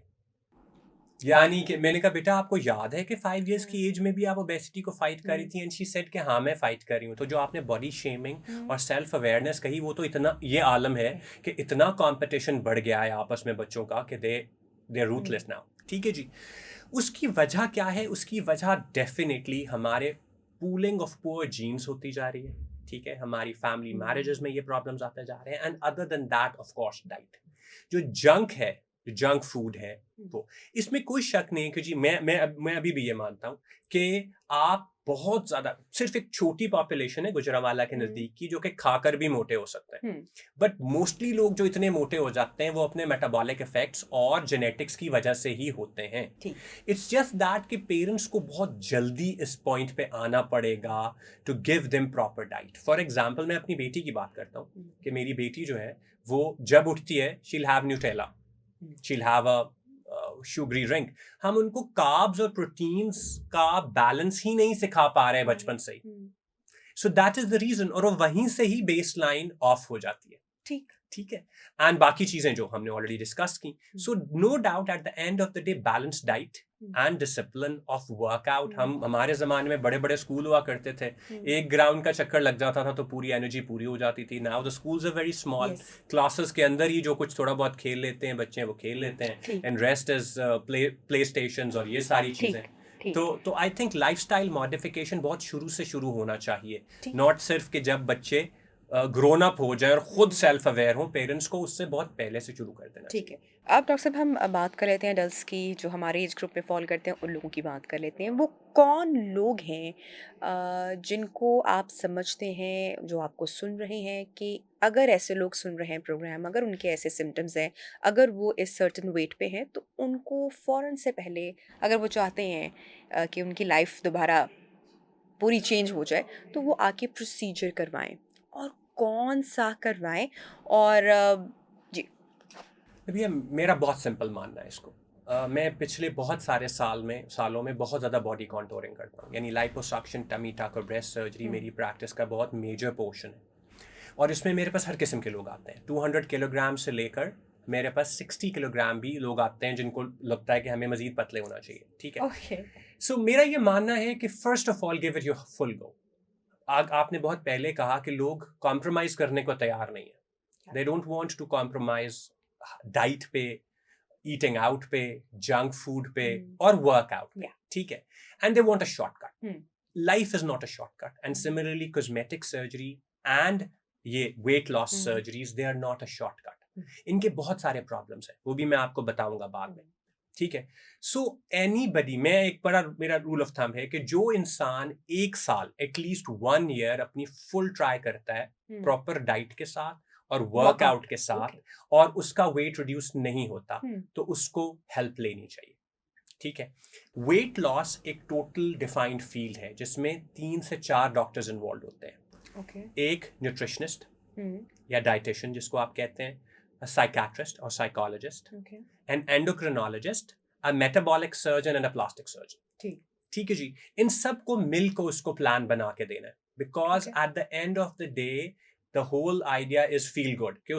यानी कि मैंने कहा बेटा आपको याद है कि 5 इयर्स की एज में भी आप ओबेसिटी को फाइट कर रही थी? एंड शी सेड कि हाँ मैं फाइट कर रही हूँ। तो जो आपने बॉडी शेमिंग और सेल्फ अवेयरनेस कही, वो तो इतना ये आलम है कि इतना कंपटीशन बढ़ गया है आपस में बच्चों का कि दे रूथलेस नाउ, ठीक है जी। उसकी वजह क्या है? उसकी वजह डेफिनेटली हमारे पूलिंग ऑफ पुअर जीन्स होती जा रही है, ठीक है, हमारी फैमिली मैरिजेस में ये प्रॉब्लम्स आते जा रहे हैं, and other than that of course diet. जो जंक है, जो जंक फूड है वो, इसमें कोई शक नहीं कि जी मैं अभी भी ये मानता हूँ कि आप बहुत ज़्यादा, सिर्फ एक छोटी पॉपुलेशन है गुजरांवाला के नज़दीक की जो कि खाकर भी मोटे हो सकते हैं, बट मोस्टली लोग जो इतने मोटे हो जाते हैं वो अपने मेटाबॉलिक इफेक्ट्स और जेनेटिक्स की वजह से ही होते हैं। इट्स जस्ट दैट कि पेरेंट्स को बहुत जल्दी इस पॉइंट पे आना पड़ेगा to give them proper diet. For example मैं अपनी बेटी की बात करता हूँ कि मेरी बेटी जो है वो जब उठती है शील हैव न्यूटेला, शील हैव अ शुगरी ड्रिंक। हम उनको कार्ब्स और प्रोटीन्स का बैलेंस ही नहीं सिखा पा रहे हैं बचपन से ही। So that is the reason, और वहीं से ही बेस लाइन ऑफ हो जाती है। ठीक है, एंड बाकी चीजें जो हमने ऑलरेडी डिस्कस की। So no doubt at the end of the day balance diet and discipline of workout. हमारे जमाने में बड़े बड़े स्कूल हुआ करते थे, एक ग्राउंड का चक्कर लग जाता था तो पूरी एनर्जी पूरी हो जाती थी। Now the schools are very small, classes के अंदर ही जो कुछ थोड़ा बहुत खेल लेते हैं बच्चे वो खेल लेते हैं, and rest is play stations और ये सारी चीजें। तो आई थिंक लाइफस्टाइल मॉडिफिकेशन बहुत शुरू से शुरू होना चाहिए, नॉट सिर्फ कि जब बच्चे ग्रोन अप हो जाए और खुद सेल्फ अवेयर हो। पेरेंट्स को उससे बहुत पहले से शुरू कर देना। ठीक है, अब डॉक्टर साहब हम बात कर लेते हैं एडल्ट्स की, जो हमारे एज ग्रुप में फॉल करते हैं उन लोगों की बात कर लेते हैं। वो कौन लोग हैं जिनको आप समझते हैं, जो आपको सुन रहे हैं, कि अगर ऐसे लोग सुन रहे हैं प्रोग्राम, अगर उनके ऐसे सिम्टम्स हैं, अगर वो इस सर्टेन वेट पे हैं, तो उनको फ़ौरन से पहले, अगर वो चाहते हैं कि उनकी लाइफ दोबारा पूरी चेंज हो जाए, तो वो आके प्रोसीजर करवाएं, और कौन सा करवाएं? और जी। भैया मेरा बहुत सिंपल मानना है इसको। मैं पिछले बहुत सारे सालों में बहुत ज़्यादा बॉडी कॉन्टोरिंग करता हूँ, यानी लाइपोसक्शन, टमी टक और ब्रेस्ट सर्जरी मेरी प्रैक्टिस का बहुत मेजर पोर्शन है। और इसमें मेरे पास हर किस्म के लोग आते हैं, 200 किलोग्राम से लेकर मेरे पास 60 किलोग्राम भी लोग आते हैं जिनको लगता है कि हमें मजीद पतले होना चाहिए। ठीक है, सो मेरा ये मानना है कि first of all give it your full go. आपने बहुत पहले कहा कि लोग कॉम्प्रोमाइज करने को तैयार नहीं है, they don't want to compromise diet पे, ईटिंग आउट पे, जंक फूड पे और वर्कआउट पे। ठीक है, and they want a shortcut. Life is not a shortcut, and similarly cosmetic surgery and ये weight loss surgeries, they are not a shortcut. इनके बहुत सारे प्रॉब्लम्स हैं, वो भी मैं आपको बताऊंगा बाद में। ठीक है, सो एनीबडी, मैं एक बड़ा, मेरा रूल ऑफ थंब है कि जो इंसान एक साल एटलीस्ट 1 ईयर अपनी फुल ट्राई करता है प्रॉपर डाइट के साथ और वर्कआउट के साथ, और उसका वेट रिड्यूस नहीं होता, तो उसको हेल्प लेनी चाहिए। ठीक है, वेट लॉस एक टोटल डिफाइंड फील्ड है जिसमें 3 से 4 डॉक्टर्स इन्वॉल्व होते हैं। एक न्यूट्रिशनिस्ट या डाइटिशियन जिसको आप कहते हैं, साइकाट्रिस्ट और psychologist, an endocrinologist, a metabolic surgeon and a plastic surgeon. ठीक है जी, इन सब को मिल को उसको प्लान बना के देना है, because at the end of the day the whole idea is feel good, कि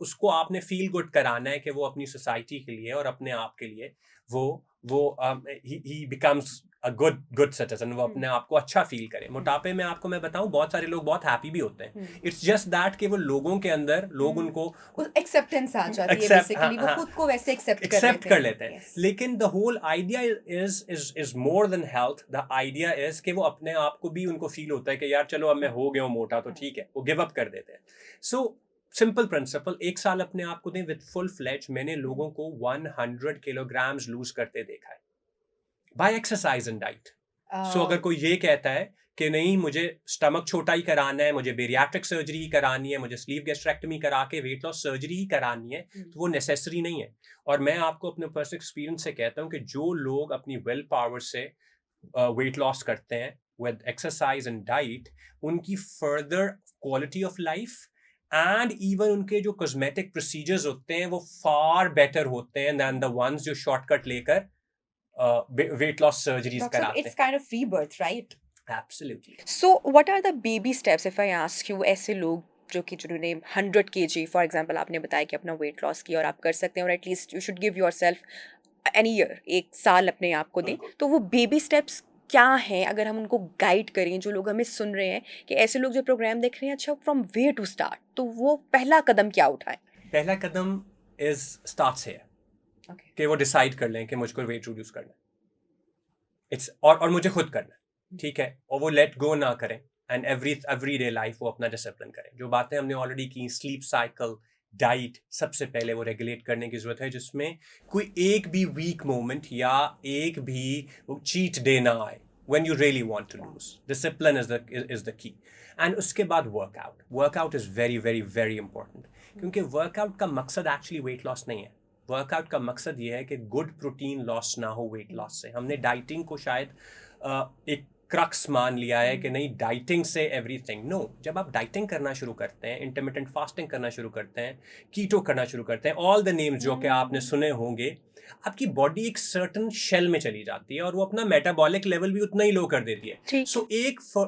उसको आपने फील गुड कराना है कि वो अपनी सोसाइटी के लिए और अपने आप के लिए वो ही बिकम्स अ गुड सिटीजन, वो अपने आप को अच्छा फील करे। मोटापे में आपको मैं बताऊं बहुत सारे लोग बहुत हैप्पी भी होते हैं, इट्स जस्ट दैट कि वो लोगों के अंदर, लोग उनको एक्सेप्टेंस आ जाती है, बेसिकली वो खुद को वैसे एक्सेप्ट कर लेते हैं। लेकिन the whole idea is more than health. The idea is कि वो अपने आप को भी, उनको फील होता है कि यार चलो अब मैं हो गया हूँ मोटा तो ठीक है, वो गिव अप कर देते हैं। सो सिंपल प्रिंसिपल, एक साल अपने आप को दें विद फुल फ्लेज। मैंने लोगों को 100 किलोग्राम्स लूज करते देखा है बाय एक्सरसाइज एंड डाइट। सो अगर कोई ये कहता है कि नहीं मुझे स्टमक छोटा ही कराना है, मुझे बेरियाट्रिक सर्जरी ही करानी है, मुझे स्लीव गैस्ट्रेक्टमी करा के वेट लॉस सर्जरी ही करानी है, तो वो नेसेसरी नहीं है। और मैं आपको अपने पर्सनल एक्सपीरियंस से कहता हूँ कि जो लोग अपनी विल पावर से वेट लॉस करते हैं विद एक्सरसाइज एंड डाइट, उनकी further quality of life and even उनके जो कॉस्मेटिक प्रोसीजर्स होते हैं वो फार बेटर होते हैं दैन द वंस जो शॉर्टकट लेकर weight loss surgeries कराते हैं। It's kind of rebirth, right? Absolutely. So what are the baby steps, if I ask you, ऐसे लोग जो कि जिन्होंने 100 kg फॉर एग्जांपल आपने बताया कि अपना वेट लॉस किया और आप कर सकते हैं, और at least you should give yourself an year, एक साल अपने आप को दें, तो वो बेबी स्टेप्स क्या हैं अगर हम उनको गाइड करें, जो लोग हमें सुन रहे हैं, कि ऐसे लोग जो प्रोग्राम देख रहे हैं, अच्छा फ्रॉम वेयर टू स्टार्ट, तो वो पहला कदम क्या उठाएं? पहला कदम इज स्टार्ट्स हियर, कि वो डिसाइड कर लें कि मुझको वेट रिड्यूस करना है, इट्स और मुझे खुद करना है। ठीक है, और वो लेट गो ना करें, एंड एवरी डे लाइफ वो अपना डिसिप्लिन करें। जो बातें हमने ऑलरेडी की, स्लीप साइकिल, डाइट सबसे पहले वो रेगुलेट करने की ज़रूरत है, जिसमें कोई एक भी वीक मोमेंट या एक भी वो चीट डे ना आए। when you really want to lose, discipline is the key. And उसके बाद workout is very very very important, क्योंकि वर्कआउट का मकसद एक्चुअली वेट लॉस नहीं है। वर्कआउट का मकसद ये है कि गुड प्रोटीन लॉस ना हो वेट लॉस से। हमने डाइटिंग को शायद एक क्रक्स मान लिया है कि नहीं, डाइटिंग से एवरीथिंग। नो, जब आप डाइटिंग करना शुरू करते हैं, इंटरमिटेंट फास्टिंग करना शुरू करते हैं, कीटो करना शुरू करते हैं, ऑल द नेम्स जो कि आपने सुने होंगे, आपकी बॉडी एक सर्टन शेल में चली जाती है और वो अपना मेटाबॉलिक लेवल भी उतना ही लो कर देती है। सो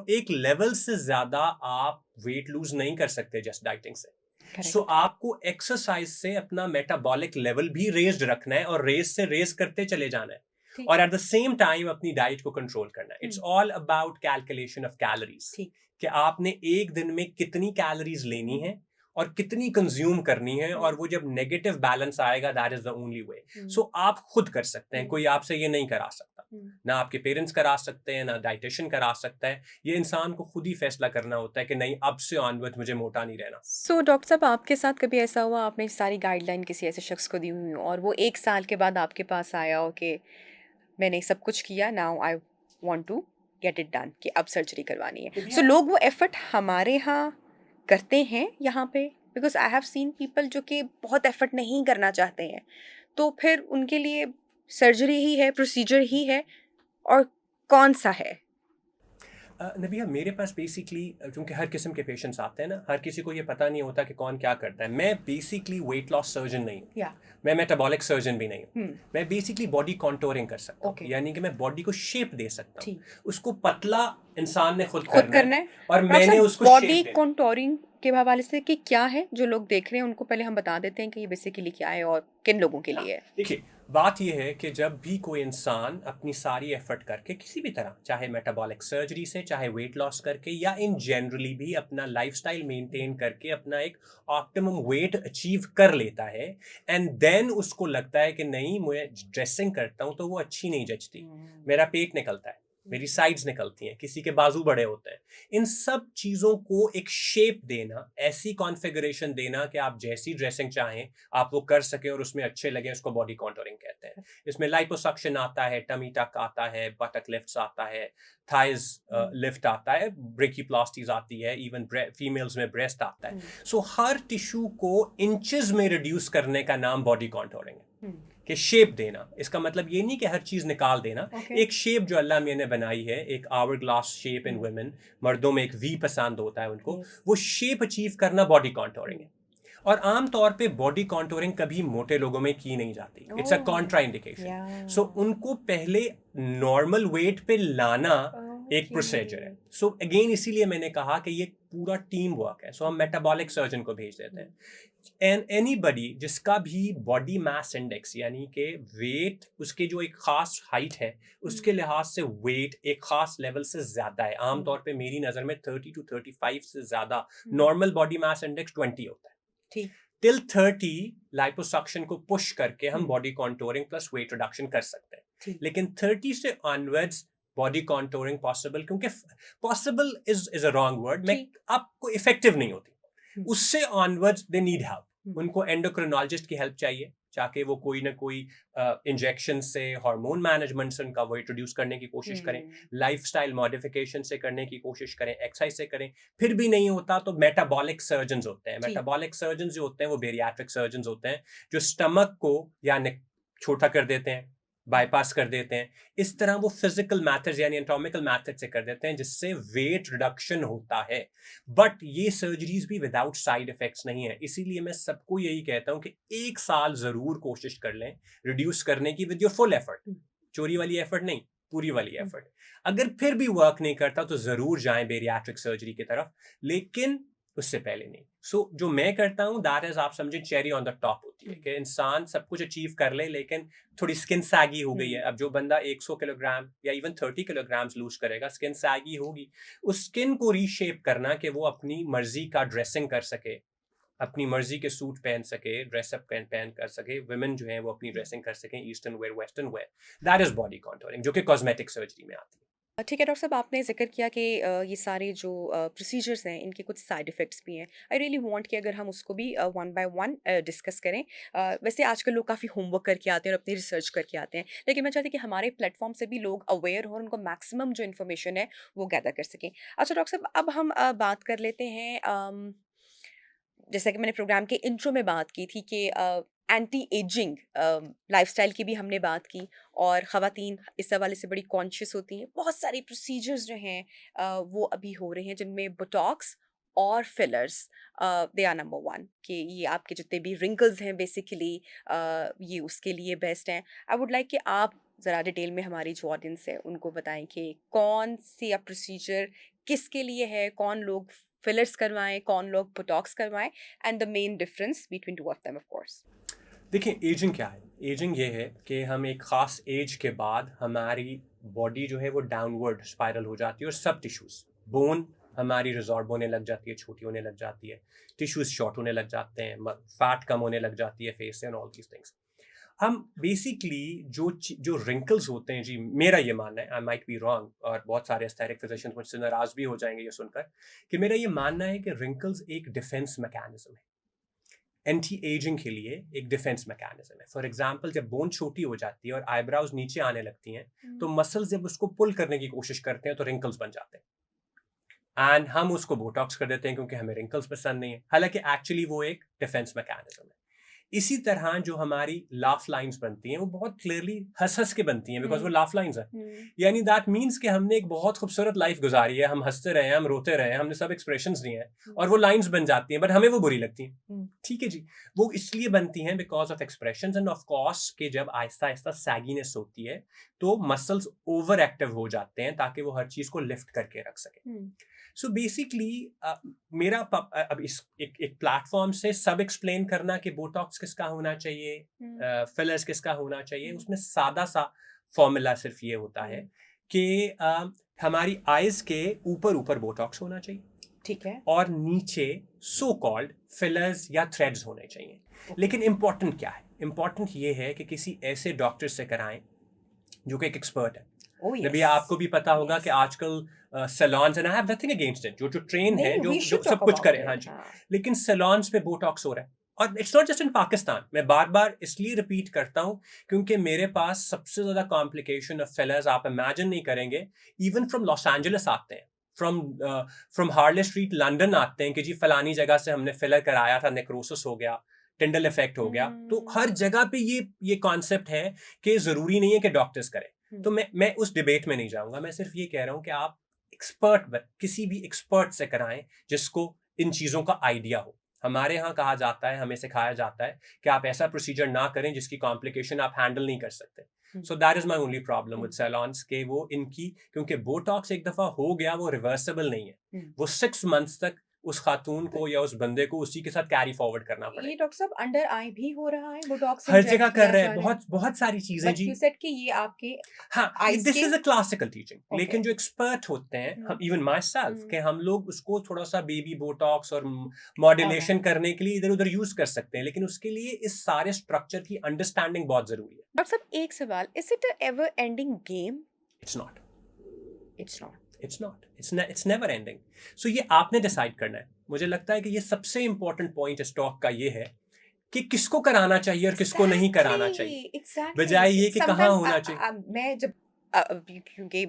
एक लेवल से ज्यादा आप वेट लूज नहीं कर सकते जस्ट डाइटिंग से। सो आपको एक्सरसाइज से अपना मेटाबॉलिक लेवल भी रेज्ड रखना है और रेस करते चले जाना है, और एट द सेम टाइम अपनी डाइट को कंट्रोल करना है। It's all about calculation of calories, कि आपने एक दिन में कितनी कैलोरीज लेनी है और कितनी कंज्यूम करनी है, और वो जब नेगेटिव बैलेंस आएगा, that is the only way. So आप खुद कर सकते हैं, कोई आपसे ये नहीं करा सकता, ना आपके पेरेंट्स करा सकते हैं, ना डाइटिशियन करा सकता है। ये इंसान को खुद ही फैसला करना होता है कि नहीं, अब से ऑनवर्ड मुझे मोटा नहीं रहना। सो डॉक्टर साहब, आपके साथ कभी ऐसा हुआ आपने सारी गाइडलाइन किसी ऐसे शख्स को दी हुई हो और वो 1 साल के बाद आपके पास आया हो कि मैंने सब कुछ किया, now I want to get it done, कि अब सर्जरी करवानी है? सो लोग वो एफर्ट हमारे यहाँ करते हैं यहाँ पे, because I have seen people जो कि बहुत एफर्ट नहीं करना चाहते हैं, तो फिर उनके लिए सर्जरी ही है, प्रोसीजर ही है, और कौन सा है? नबिया, मेरे पास बेसिकली, क्योंकि हर किस्म के पेशेंट्स आते हैं ना, हर किसी को ये पता नहीं होता कि कौन क्या करता है। मैं बेसिकली वेट लॉस सर्जन नहीं हूँ, मैं मेटाबॉलिक सर्जन भी नहीं हूँ। मैं बेसिकली बॉडी कॉन्टोरिंग कर सकता हूँ, यानी कि मैं बॉडी को शेप दे सकता हूँ। उसको पतला इंसान ने खुद करना है और मैंने उसको बॉडी कॉन्टोरिंग के हवाले से कि क्या है, जो लोग देख रहे हैं उनको पहले हम बता देते हैं कि ये बेसिकली क्या है और किन लोगों के लिए है। देखिए, बात यह है कि जब भी कोई इंसान अपनी सारी एफर्ट करके किसी भी तरह, चाहे मेटाबॉलिक सर्जरी से, चाहे वेट लॉस करके, या इन जनरली भी अपना लाइफस्टाइल मेंटेन करके अपना एक ऑप्टिमम वेट अचीव कर लेता है, एंड देन उसको लगता है कि नहीं, मैं ड्रेसिंग करता हूं तो वो अच्छी नहीं जचती, मेरा पेट निकलता है, मेरी साइड्स निकलती हैं, किसी के बाजू बड़े होते हैं, इन सब चीज़ों को एक शेप देना, ऐसी कॉन्फ़िगरेशन देना कि आप जैसी ड्रेसिंग चाहें आप वो कर सकें और उसमें अच्छे लगें, उसको बॉडी कॉन्टोरिंग कहते हैं। इसमें लाइपोसक्शन आता है, टमी टक आता है, बटक लिफ्ट्स आता है, थाइज लिफ्ट आता है, ब्रेकियोप्लास्टीज आती है, इवन फीमेल्स में ब्रेस्ट आता है। सो हर टिश्यू को इंचेस में रिड्यूस करने का नाम बॉडी कॉन्टोरिंग है, कि शेप देना। इसका मतलब ये नहीं कि हर चीज निकाल देना, एक शेप जो अल्लाह मियां ने बनाई है, एक hourglass shape in women, मर्दों में एक वी पसंद होता है उनको, वो शेप अचीव करना बॉडी कॉन्टोरिंग है। और आम तौर पे बॉडी कॉन्टोरिंग कभी मोटे लोगों में की नहीं जाती, इट्स अ कॉन्ट्रा इंडिकेशन। सो उनको पहले नॉर्मल वेट पे लाना एक प्रोसीजर है। सो अगेन, इसीलिए मैंने कहा कि ये पूरा टीम वर्क है। सो हम मेटाबॉलिक सर्जन को भेज देते हैं, एंड एनीबडी जिसका भी बॉडी मास इंडेक्स, यानी कि वेट, उसके जो एक खास हाइट है, उसके लिहाज से वेट एक खास लेवल से ज्यादा है। आमतौर पे मेरी नजर में 30 to 35 से ज्यादा, नॉर्मल बॉडी मास इंडेक्स 20 होता है। टिल 30 लाइपोसक्शन को पुश करके हम body contouring plus weight reduction कर सकते हैं, लेकिन 30 से ऑनवर्ड्स बॉडी कॉन्टोरिंग पॉसिबल, क्योंकि possible is a wrong word, मैं आपको इफेक्टिव नहीं होती। उससे ऑनवर्ड्स दे नीड हेल्प, उनको एंडोक्रिनोलॉजिस्ट की हेल्प चाहिए, चाहे वो कोई ना कोई इंजेक्शन से, हार्मोन मैनेजमेंट से उनका वेट रिड्यूस करने की कोशिश करें, लाइफस्टाइल मॉडिफिकेशन से करने की कोशिश करें, एक्सरसाइज से करें। फिर भी नहीं होता तो मेटाबॉलिक सर्जन्स होते हैं। मेटाबॉलिक सर्जन्स जो होते हैं वो बेरियाट्रिक सर्जन्स होते हैं, जो स्टमक को या छोटा कर देते हैं, बाईपास कर देते हैं। इस तरह वो फिजिकल मैथड्स यानी एनाटॉमिकल मैथड से कर देते हैं, जिससे वेट रिडक्शन होता है। बट ये सर्जरीज भी विदाउट साइड इफेक्ट्स नहीं है। इसीलिए मैं सबको यही कहता हूं कि 1 साल जरूर कोशिश कर लें रिड्यूस करने की, विद योर फुल एफर्ट, चोरी वाली एफर्ट नहीं, पूरी वाली एफर्ट। अगर फिर भी वर्क नहीं करता तो जरूर जाएं बेरियाट्रिक सर्जरी की तरफ, लेकिन उससे पहले नहीं। सो जो मैं करता हूँ, दैट इज, आप समझे, चेरी ऑन द टॉप होती है, कि इंसान सब कुछ अचीव कर ले, लेकिन थोड़ी स्किन सैगी हो गई है। अब जो बंदा 100 किलोग्राम या इवन 30 किलोग्राम लूज करेगा, स्किन सैगी होगी। उस स्किन को रीशेप करना कि वो अपनी मर्जी का ड्रेसिंग कर सके, अपनी मर्जी के सूट पहन सके, ड्रेसअप पहन कर सके, वुमेन जो है वो अपनी ड्रेसिंग कर सकें, eastern wear, western wear, that is body contouring, जो कि कॉस्मेटिक सर्जरी में आती है। ठीक है डॉक्टर साहब, आपने ज़िक्र किया कि ये सारे जो प्रोसीजर्स हैं इनके कुछ साइड इफ़ेक्ट्स भी हैं। आई रियली वांट कि अगर हम उसको भी वन बाय वन डिस्कस करें। वैसे आजकल लोग काफ़ी होमवर्क करके आते हैं और अपनी रिसर्च करके आते हैं, लेकिन मैं चाहती हूँ कि हमारे प्लेटफॉर्म से भी लोग अवेयर हों और उनको मैक्सिमम जो इन्फॉर्मेशन है वो गैदर कर सकें। अच्छा डॉक्टर साहब, अब हम बात कर लेते हैं, जैसा कि मैंने प्रोग्राम के इंट्रो में बात की थी कि एंटी एजिंग लाइफस्टाइल की भी हमने बात की, और ख़वातीन इस हवाले से बड़ी कॉन्शियस होती हैं। बहुत सारे प्रोसीजर्स जो हैं वो अभी हो रहे हैं जिनमें बोटॉक्स और fillers they are number one, कि ये आपके जितने भी रिंकल्स हैं बेसिकली ये उसके लिए बेस्ट हैं। आई वुड लाइक कि आप ज़रा डिटेल में हमारी जो ऑडियंस है उनको बताएं कि कौन सी प्रोसीजर किसके लिए है, कौन लोग फिलर्स करवाएं, कौन लोग बोटॉक्स करवाएं, and the main difference between two of them of course. देखिए, एजिंग क्या है? एजिंग ये है कि हम एक ख़ास एज के बाद हमारी बॉडी जो है वो डाउनवर्ड स्पाइरल हो जाती है और सब टिश्यूज़, बोन हमारी रिज़ॉर्ब होने लग जाती है, छोटी होने लग जाती है, टिश्यूज़ शॉर्ट होने लग जाते हैं, फैट कम होने लग जाती है फेस से एंड ऑल दीज़ थिंग्स। हम बेसिकली जो रिंकल्स होते हैं जी, मेरा ये मानना है, आई माइट बी रॉन्ग, और बहुत सारे एस्थेटिक फिजिशियंस मुझसे नाराज़ भी हो जाएँगे ये सुनकर, कि मेरा ये मानना है कि रिंकल्स एक डिफेंस मैकेनिज़्म है। एंटी एजिंग के लिए एक डिफेंस मैकेनिज्म है। फॉर एग्जांपल, जब बोन छोटी हो जाती है और आईब्राउज नीचे आने लगती हैं, तो मसल्स जब उसको पुल करने की कोशिश करते हैं तो रिंकल्स बन जाते हैं, एंड हम उसको बोटॉक्स कर देते हैं क्योंकि हमें रिंकल्स पसंद नहीं है, हालांकि एक्चुअली वो एक डिफेंस मैकेनिज्म है। इसी तरह जो हमारी लाफ लाइंस बनती हैं वो बहुत क्लियरली हंस हंस के बनती हैं, बिकॉज वो लाफ लाइंस है। यानी दैट मीन्स कि हमने एक बहुत खूबसूरत लाइफ गुजारी है, हम हंसते रहे हैं, हम रोते रहे हैं, हमने सब एक्सप्रेशंस दिए हैं, और वो लाइंस बन जाती हैं, बट हमें वो बुरी लगती हैं। ठीक है जी, वो इसलिए बनती हैं because of expressions, end of course कि जब आहिस्ता आहिस्ता सैगीनेस होती है तो मसल्स ओवर एक्टिव हो जाते हैं ताकि वो हर चीज को लिफ्ट करके रख सके। सो बेसिकली मेरा अब इस एक प्लेटफॉर्म से सब एक्सप्लेन करना कि बोटॉक्स किसका होना चाहिए, फिलर्स किसका होना चाहिए, उसमें सादा सा फॉर्मूला सिर्फ ये होता है कि हमारी आईज के ऊपर ऊपर बोटॉक्स होना चाहिए, ठीक है। और नीचे सो कॉल्ड फिलर्स या थ्रेड्स होने चाहिए। लेकिन इंपॉर्टेंट क्या है? इंपॉर्टेंट ये है कि किसी ऐसे डॉक्टर से कराएं जो कि एक एक्सपर्ट है। ओह नबी, यस, आपको भी पता होगा कि यस। आजकल saloons, and I have nothing against it, जो ट्रेन है, नहीं, जो वी जो शुड सब टॉक कुछ अबाउट करें, हाँ इट। जी, हाँ। लेकिन सैलून्स पे बोटॉक्स हो रहा है। और it's not just in Pakistan, मैं बार बार इसलिए रिपीट करता हूँ क्योंकि मेरे पास सबसे ज्यादा कॉम्प्लिकेशन ऑफ फिलर्स आप इमेजिन नहीं करेंगे, इवन फ्रॉम लॉस एंजलिस आते हैं, from from Harley street London आते हैं कि जी फलानी जगह से हमने फिलर कराया था, नेक्रोसिस हो गया, टिंडल इफेक्ट हो गया। तो हर जगह पे ये कॉन्सेप्ट है कि जरूरी नहीं है कि डॉक्टर्स करें। तो मैं उस डिबेट में नहीं जाऊंगा, मैं सिर्फ ये कह रहा हूं कि आप किसी भी एक्सपर्ट से कराएं जिसको इन चीजों का आइडिया हो। हमारे यहाँ कहा जाता है, हमें सिखाया जाता है कि आप ऐसा प्रोसीजर ना करें जिसकी कॉम्प्लिकेशन आप हैंडल नहीं कर सकते। सो that is my only problem with salons, के वो इनकी, क्योंकि बोटॉक्स एक दफा हो गया वो रिवर्सेबल नहीं है, वो 6 मंथ्स तक उस खातून को या उस बंदे को उसी के साथ कैरी फॉरवर्ड करना ये पड़ेगा। डॉक्टर साहब अंडर आई भी हो रहा है, बोटॉक्स हर इंजेक्ट जगह कर किया रहे जा हैं, रहा है, बहुत बहुत सारी चीजें बट जी। यू सेड कि ये आपके हाँ, आईज दिस के। Is a classical teaching, okay. लेकिन जो एक्सपर्ट होते हैं, हम इवन माई सेल्फ, के हम लोग उसको थोड़ा सा बेबी बोटॉक्स और मॉड्यूलेशन ऑलराइट। करने के लिए इधर उधर यूज कर सकते हैं, लेकिन उसके लिए इस सारे स्ट्रक्चर की अंडरस्टैंडिंग बहुत जरूरी है। डॉक्टर साहब, एक सवाल, is it a ever ending game? It's not, it's not. It's never ending. So ये आपने डिसाइड करना है। मुझे लगता है कि ये सबसे इंपॉर्टेंट पॉइंट इस टॉक का ये है कि किसको कराना चाहिए और किसको नहीं कराना चाहिए, एग्जैक्टली, एग्जैक्टली। बजाय ये कि कहाँ समटाइम होना चाहिए। मैं जब क्योंकि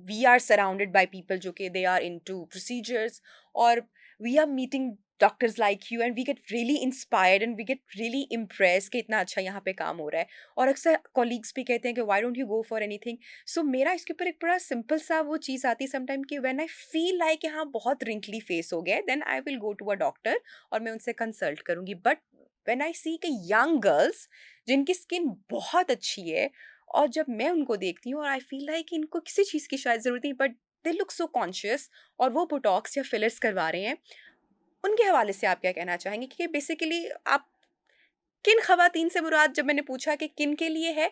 we are surrounded by people जो कि दे आर इनटू प्रोसीजर्स, और we are meeting doctors like you, and we get really inspired and we get really impress कि इतना अच्छा यहाँ पे काम हो रहा है। और अक्सर कॉलीग्स भी कहते हैं कि why don't you go for anything. So मेरा इसके ऊपर एक बड़ा सिंपल सा वो चीज़ आती है समटाइम कि व्हेन आई फील लाइक हाँ बहुत रिंकली फेस हो गया, then I will go to a doctor और मैं उनसे कंसल्ट करूंगी। बट व्हेन आई सी कि यंग गर्ल्स जिनकी स्किन बहुत अच्छी है, और जब मैं उनको देखती हूँ और आई फील लाइक इनको किसी चीज़ की शायद ज़रूरत नहीं, but they look so conscious, और वो बोटॉक्स या फिलर्स करवा रहे हैं, उनके हवाले से आप क्या कहना चाहेंगे कि बेसिकली आप किन खवातीन से मुराद, जब मैंने पूछा कि किन के लिए है,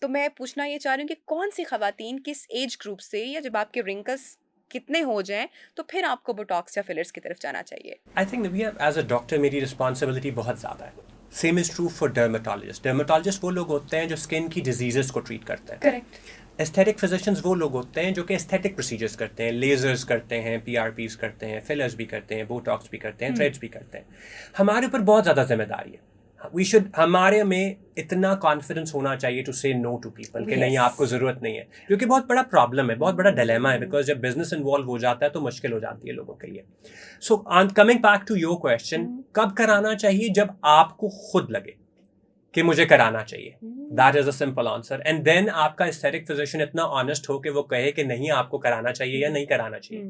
तो मैं पूछना ये चाह रही हूँ कि कौन सी खवातीन किस एज ग्रुप से, या जब आपके रिंकल्स कितने हो जाएं तो फिर आपको बोटॉक्स या फिलर्स की तरफ जाना चाहिए? I think Navia, as a doctor मेरी रिस्पॉन्सिबिलिटी बहुत ज़्यादा है। Same is true for dermatologist. Dermatologist वो लोग होते हैं जो स्किन की डिजीजेस को ट्रीट करते हैं। करेक्ट। एस्थेटिक फिजिशियंस वो लोग होते हैं जो कि एस्थेटिक प्रोसीजर्स करते हैं, लेजर्स करते हैं, पीआरपीस करते हैं, फिलर्स भी करते हैं, बोटॉक्स भी करते हैं, थ्रेड्स भी करते हैं. हमारे ऊपर बहुत ज़्यादा जिम्मेदारी है. हमारे में इतना कॉन्फिडेंस होना चाहिए टू से नो टू पीपल कि नहीं, आपको ज़रूरत नहीं है, क्योंकि बहुत बड़ा प्रॉब्लम है, बहुत बड़ा डिलेमा है, बिकॉज जब बिजनेस इन्वॉल्व हो जाता है तो मुश्किल हो जाती है लोगों के लिए. So coming back to your question, कब कराना चाहिए? जब आपको खुद लगे कि मुझे कराना चाहिए. That is a simple answer. And then आपका एस्थेटिक फिजिशियन इतना ऑनेस्ट हो कि वो कहे कि नहीं, आपको कराना चाहिए या नहीं कराना चाहिए.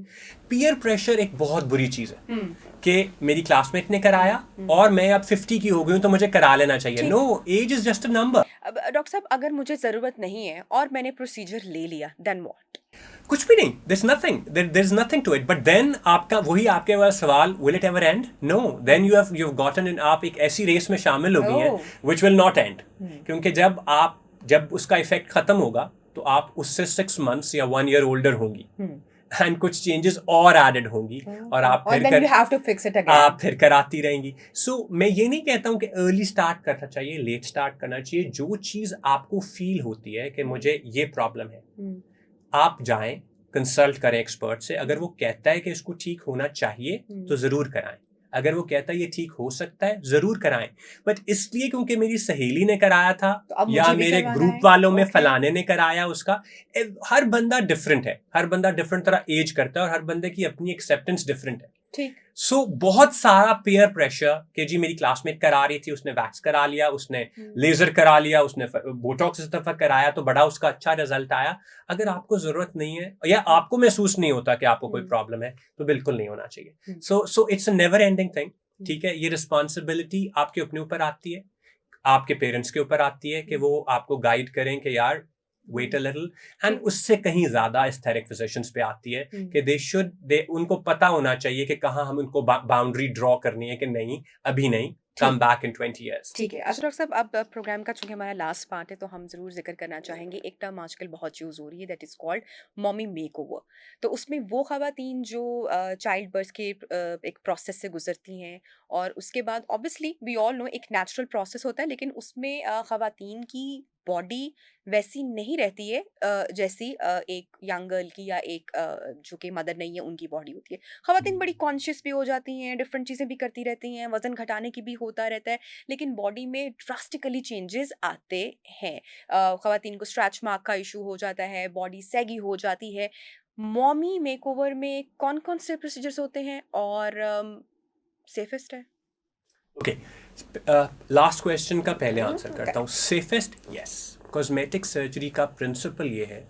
पीयर प्रेशर एक बहुत बुरी चीज़ है कि मेरी क्लासमेट ने कराया और मैं अब 50 की हो गई हूँ तो मुझे करा लेना चाहिए. No, age is just a number. अब डॉक्टर साहब, अगर मुझे ज़रूरत नहीं है और मैंने प्रोसीजर ले लिया, देन व्हाट? कुछ भी नहीं. There is nothing to it. But then आपका वही आपके पास सवाल, will it ever end? No. Then you have gotten in, आप एक ऐसी रेस में शामिल हो गई हैं व्हिच विल नॉट एंड. क्योंकि जब उसका इफेक्ट खत्म होगा तो आप उससे 6 months या 1 year ओल्डर होंगी एंड कुछ चेंजेस और एडेड होंगी और आप फिर कराती रहेंगी. सो मैं ये नहीं कहता हूँ कि अर्ली स्टार्ट करना चाहिए, लेट स्टार्ट करना चाहिए. जो चीज़ आपको फील होती है कि मुझे ये प्रॉब्लम है, आप जाएं, कंसल्ट करें एक्सपर्ट से. अगर वो कहता है कि इसको ठीक होना चाहिए तो ज़रूर कराएं. अगर वो कहता है ये ठीक हो सकता है, ज़रूर कराएं. बट इसलिए क्योंकि मेरी सहेली ने कराया था या मेरे ग्रुप वालों में फलाने ने कराया, उसका हर बंदा डिफरेंट है. हर बंदा डिफरेंट तरह एज करता है और हर बंदे की अपनी एक्सेप्टेंस डिफरेंट है. ठीक. सो बहुत सारा पेयर प्रेशर कि जी मेरी क्लासमेट करा रही थी, उसने वैक्स करा लिया, उसने लेजर करा लिया, उसने बोटॉक्स इस दफा कराया तो बड़ा उसका अच्छा रिजल्ट आया. अगर आपको जरूरत नहीं है या आपको महसूस नहीं होता कि आपको कोई प्रॉब्लम है तो बिल्कुल नहीं होना चाहिए. So it's a never ending thing. ठीक है, ये रिस्पॉन्सिबिलिटी आपके अपने ऊपर आती है, आपके पेरेंट्स के ऊपर आती है कि वो आपको गाइड करें कि यार वेट अ लिटिल. एंड उससे कहीं ज्यादा एस्थेटिक फिजिशियंस पे आती है कि उनको पता होना चाहिए कि कहाँ हम उनको बाउंड्री ड्रॉ करनी है कि नहीं, अभी नहीं, कम बैक इन 20 years. ठीक है. अच्छा डॉक्टर साहब, अब प्रोग्राम का चूंकि हमारा लास्ट पार्ट है तो हम ज़रूर जिक्र करना चाहेंगे. एक टर्म आजकल बहुत यूज़ हो रही है, that is called mommy makeover. तो उसमें वो ख़वातीन जो चाइल्ड बर्थ के एक प्रोसेस से गुजरती हैं और उसके बाद ऑब्वियसली वी ऑल नो एक नेचुरल प्रोसेस होता है, लेकिन उसमें ख़वातीन की बॉडी वैसी नहीं रहती है जैसी एक यंग गर्ल की या एक जो कि मदर नहीं है उनकी बॉडी होती है. ख़वातीन बड़ी कॉन्शियस भी हो जाती हैं, डिफरेंट चीज़ें भी करती रहती हैं, वज़न घटाने की भी होता रहता है, लेकिन बॉडी में ड्रास्टिकली चेंजेस आते हैं. ख़वातीन को स्ट्रेच मार्क का इशू हो जाता है, बॉडी सैगी हो जाती है. मॉमी मेकओवर में कौन-कौन से प्रोसीजर्स होते हैं और सेफेस्ट है? ओके, लास्ट क्वेश्चन का पहले आंसर करता हूँ. Safest, yes. कॉस्मेटिक सर्जरी का प्रिंसिपल ये है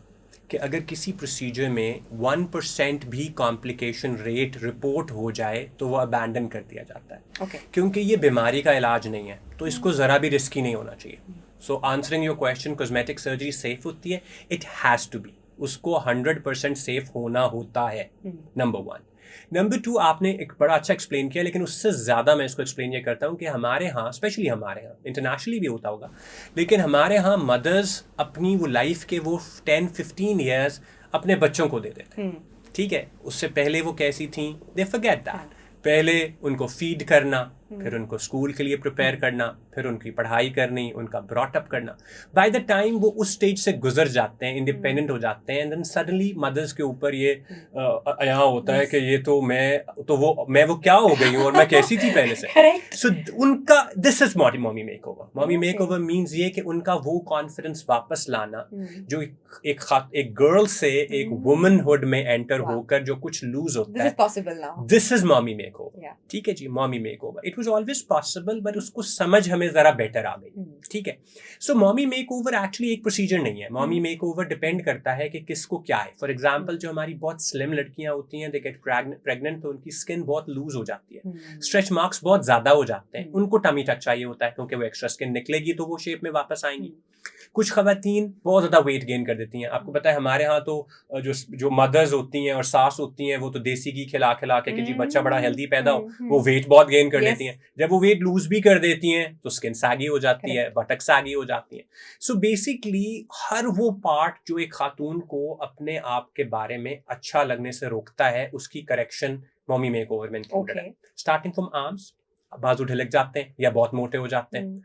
कि अगर किसी प्रोसीजर में 1% भी कॉम्प्लिकेशन रेट रिपोर्ट हो जाए तो वो अबैंडन कर दिया जाता है. क्योंकि ये बीमारी का इलाज नहीं है तो इसको ज़रा भी रिस्की नहीं होना चाहिए. So answering your question, cosmetic surgery safe होती है? It has to be. उसको 100% सेफ होना होता है, नंबर 1. नंबर 2, आपने एक बड़ा अच्छा एक्सप्लेन किया, लेकिन उससे ज़्यादा मैं इसको एक्सप्लेन ये करता हूँ कि हमारे यहाँ, स्पेशली हमारे यहाँ, इंटरनेशनली भी होता होगा, लेकिन हमारे यहाँ मदर्स अपनी वो लाइफ के वो 10-15 years अपने बच्चों को दे देते हैं. ठीक है, उससे पहले वो कैसी थी, दे फॉरगेट दैट. पहले उनको फीड करना, फिर उनको स्कूल के लिए प्रिपेयर करना, फिर उनकी पढ़ाई करनी, उनका ब्रॉटअप करना. बाय द टाइम वो उस स्टेज से गुजर जाते हैं, इंडिपेंडेंट हो जाते हैं, एंड देन सडनली मदर्स के ऊपर ये यहाँ होता है कि ये तो मैं वो क्या हो गई हूँ और मैं कैसी थी पहले से. सो उनका this is mommy makeover. Mommy makeover means ये कि उनका वो कॉन्फिडेंस वापस लाना जो एक गर्ल से एक वुमनहुड में एंटर होकर जो कुछ लूज होता है. This is mommy makeover. ठीक है जी, mommy makeover. It was always possible, but उसको समझ हमें जरा बेटर आ गई. ठीक है. सो मॉमी मेकओवर एक्चुअली एक प्रोसीजर नहीं है. मॉमी मेकओवर डिपेंड करता है कि किसको क्या है. फॉर एग्जांपल, जो हमारी बहुत स्लिम लड़कियां होती हैं, दे गेट प्रेग्नेंट, तो उनकी स्किन बहुत लूज हो जाती है, स्ट्रेच मार्क्स बहुत ज्यादा हो जाते हैं, उनको टमी टक चाहिए होता है क्योंकि वो एक्स्ट्रा स्किन निकलेगी तो वो शेप में वापस आएंगी. कुछ खवातीन बहुत ज्यादा वेट गेन कर देती हैं. आपको पता है हमारे यहाँ तो जो मदर्स होती हैं और सास होती हैं वो तो देसी घी खिला खिला के कि जी बच्चा बड़ा हेल्दी पैदा हो, वो वेट बहुत गेन कर देती हैं. जब वो वेट लूज भी कर देती हैं तो स्किन सैगी हो जाती है, बटक सैगी हो जाती है. सो बेसिकली हर वो पार्ट जो एक खातून को अपने आप के बारे में अच्छा लगने से रोकता है, उसकी करेक्शन मॉमी मेकओवर में इंक्लूडेड है. स्टार्टिंग फ्रॉम आर्म्स, बाजू ढिलक जाते हैं या बहुत मोटे हो जाते हैं.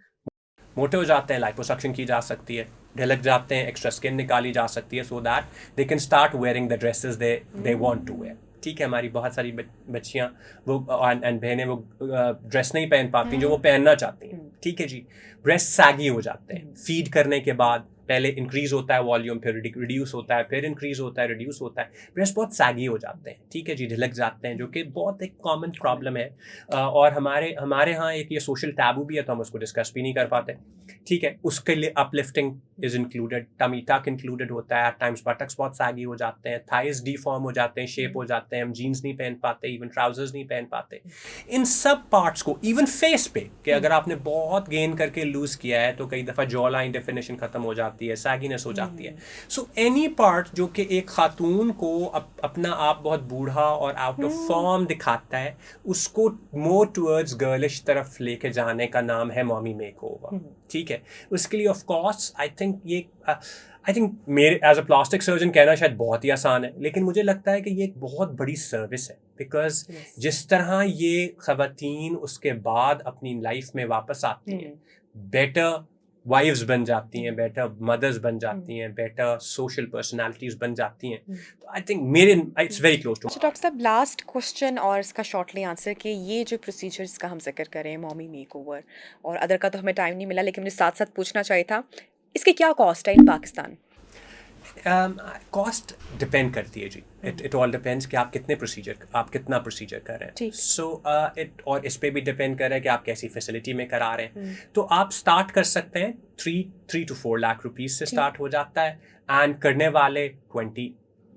मोटे हो जाते हैं, लाइपोसक्शन की जा सकती है. ढलक जाते हैं, एक्स्ट्रा स्किन निकाली जा सकती है so that they can start wearing the dresses they want to wear. ठीक है, हमारी बहुत सारी बच्चियाँ वो एंड बहनें वो ड्रेस नहीं पहन पाती जो वो पहनना चाहती हैं। ठीक है जी, ब्रेस्ट सैगी हो जाते हैं फीड करने के बाद। पहले इंक्रीज होता है वॉल्यूम, फिर रिड्यूस होता है, फिर इंक्रीज होता है, रिड्यूस होता है, ब्रेस्ट बहुत सैगी हो जाते हैं। ठीक है जी, ढिलक जाते हैं, जो कि बहुत एक कॉमन प्रॉब्लम है। और हमारे हमारे यहाँ एक ये सोशल टैबू भी है, तो हम उसको डिस्कस भी नहीं कर पाते। ठीक है, उसके लिए uplifting is included, tummy tuck included होता है, एट टाइम्स बटक्स बहुत सैगी हो जाते हैं, थाइज डिफॉर्म हो जाते हैं, शेप हो जाते हैं, हम जीन्स नहीं पहन पाते, इवन ट्राउजर्स नहीं पहन पाते। इन सब पार्ट्स को, इवन फेस पे, कि अगर आपने बहुत गेन करके लूज किया है तो कई दफ़ा जॉ लाइन डेफिनेशन खत्म हो जाती है, सैगीनेस हो जाती है। सो एनी पार्ट जो कि एक खातून को अपना आप बहुत बूढ़ा और आउट ऑफ फॉर्म दिखाता है, उसको मोर टुवर्ड्स गर्लिश तरफ लेके जाने का नाम है मॉमी मेकओवर। ठीक है, उसके लिए ऑफ कोर्स आई थिंक मेरे एज अ प्लास्टिक सर्जन कहना शायद बहुत ही आसान है, लेकिन मुझे लगता है कि ये एक बहुत बड़ी सर्विस है। बिकॉज जिस तरह ये खवातीन उसके बाद अपनी लाइफ में वापस आती हैं, बेटर वाइफ्स बन जाती हैं, बेटर मदर्स बन जाती हैं, बेटर सोशल पर्सनालिटीज बन जाती हैं, तो आई थिंक मेरे इट्स वेरी क्लोज टू। अच्छा डॉक्टर साहब, लास्ट क्वेश्चन और इसका शॉर्टली आंसर कि ये जो प्रोसीजर्स का हम जिक्र करें, मॉमी मेकओवर और अदर का तो हमें टाइम नहीं मिला, लेकिन मुझे साथ साथ पूछना चाहिए था, इसकी क्या कॉस्ट है इन पाकिस्तान? कॉस्ट डिपेंड करती है जी, इट ऑल डिपेंड्स कि आप कितना प्रोसीजर कर रहे हैं। सो इट और इस पे भी डिपेंड कर रहा है कि आप कैसी फैसिलिटी में करा रहे हैं। तो आप स्टार्ट कर सकते हैं 3 to 4 लाख रुपीस से स्टार्ट हो जाता है, एंड करने वाले 20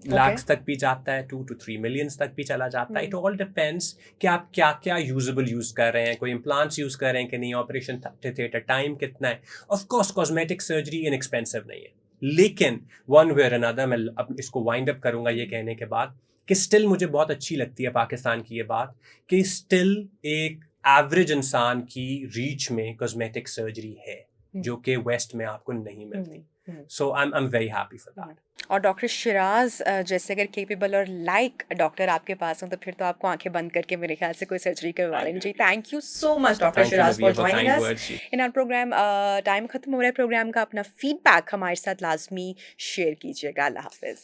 लाख तक भी जाता है, 2 to 3 मिलियंस तक भी चला जाता है। इट ऑल डिपेंड्स कि आप क्या क्या यूजेबल यूज कर रहे हैं, कोई इम्प्लांट्स यूज कर रहे हैं कि नहीं, ऑपरेशन थिएटर टाइम कितना है। Of course cosmetic surgery inexpensive नहीं है, लेकिन वन वे और अनदर, मैं अब इसको वाइंड अप करूंगा ये कहने के बाद कि स्टिल मुझे बहुत अच्छी लगती है पाकिस्तान की ये बात कि स्टिल एक एवरेज इंसान की रीच में कॉस्मेटिक सर्जरी है, जो कि वेस्ट में आपको नहीं मिलती। So I am very happy for that. और डॉक्टर शिराज जैसे अगर केपेबल और लाइक डॉक्टर आपके पास हो, तो फिर तो आपको आंखें बंद करके मेरे ख्याल से कोई सर्जरी करवा लेनी चाहिए। Thank you so much doctor Shiraz for joining us in our programme. Time खत्म हो रहा है प्रोग्राम का, अपना फीडबैक हमारे साथ लाजमी शेयर कीजिएगा। अल्लाह हाफिज।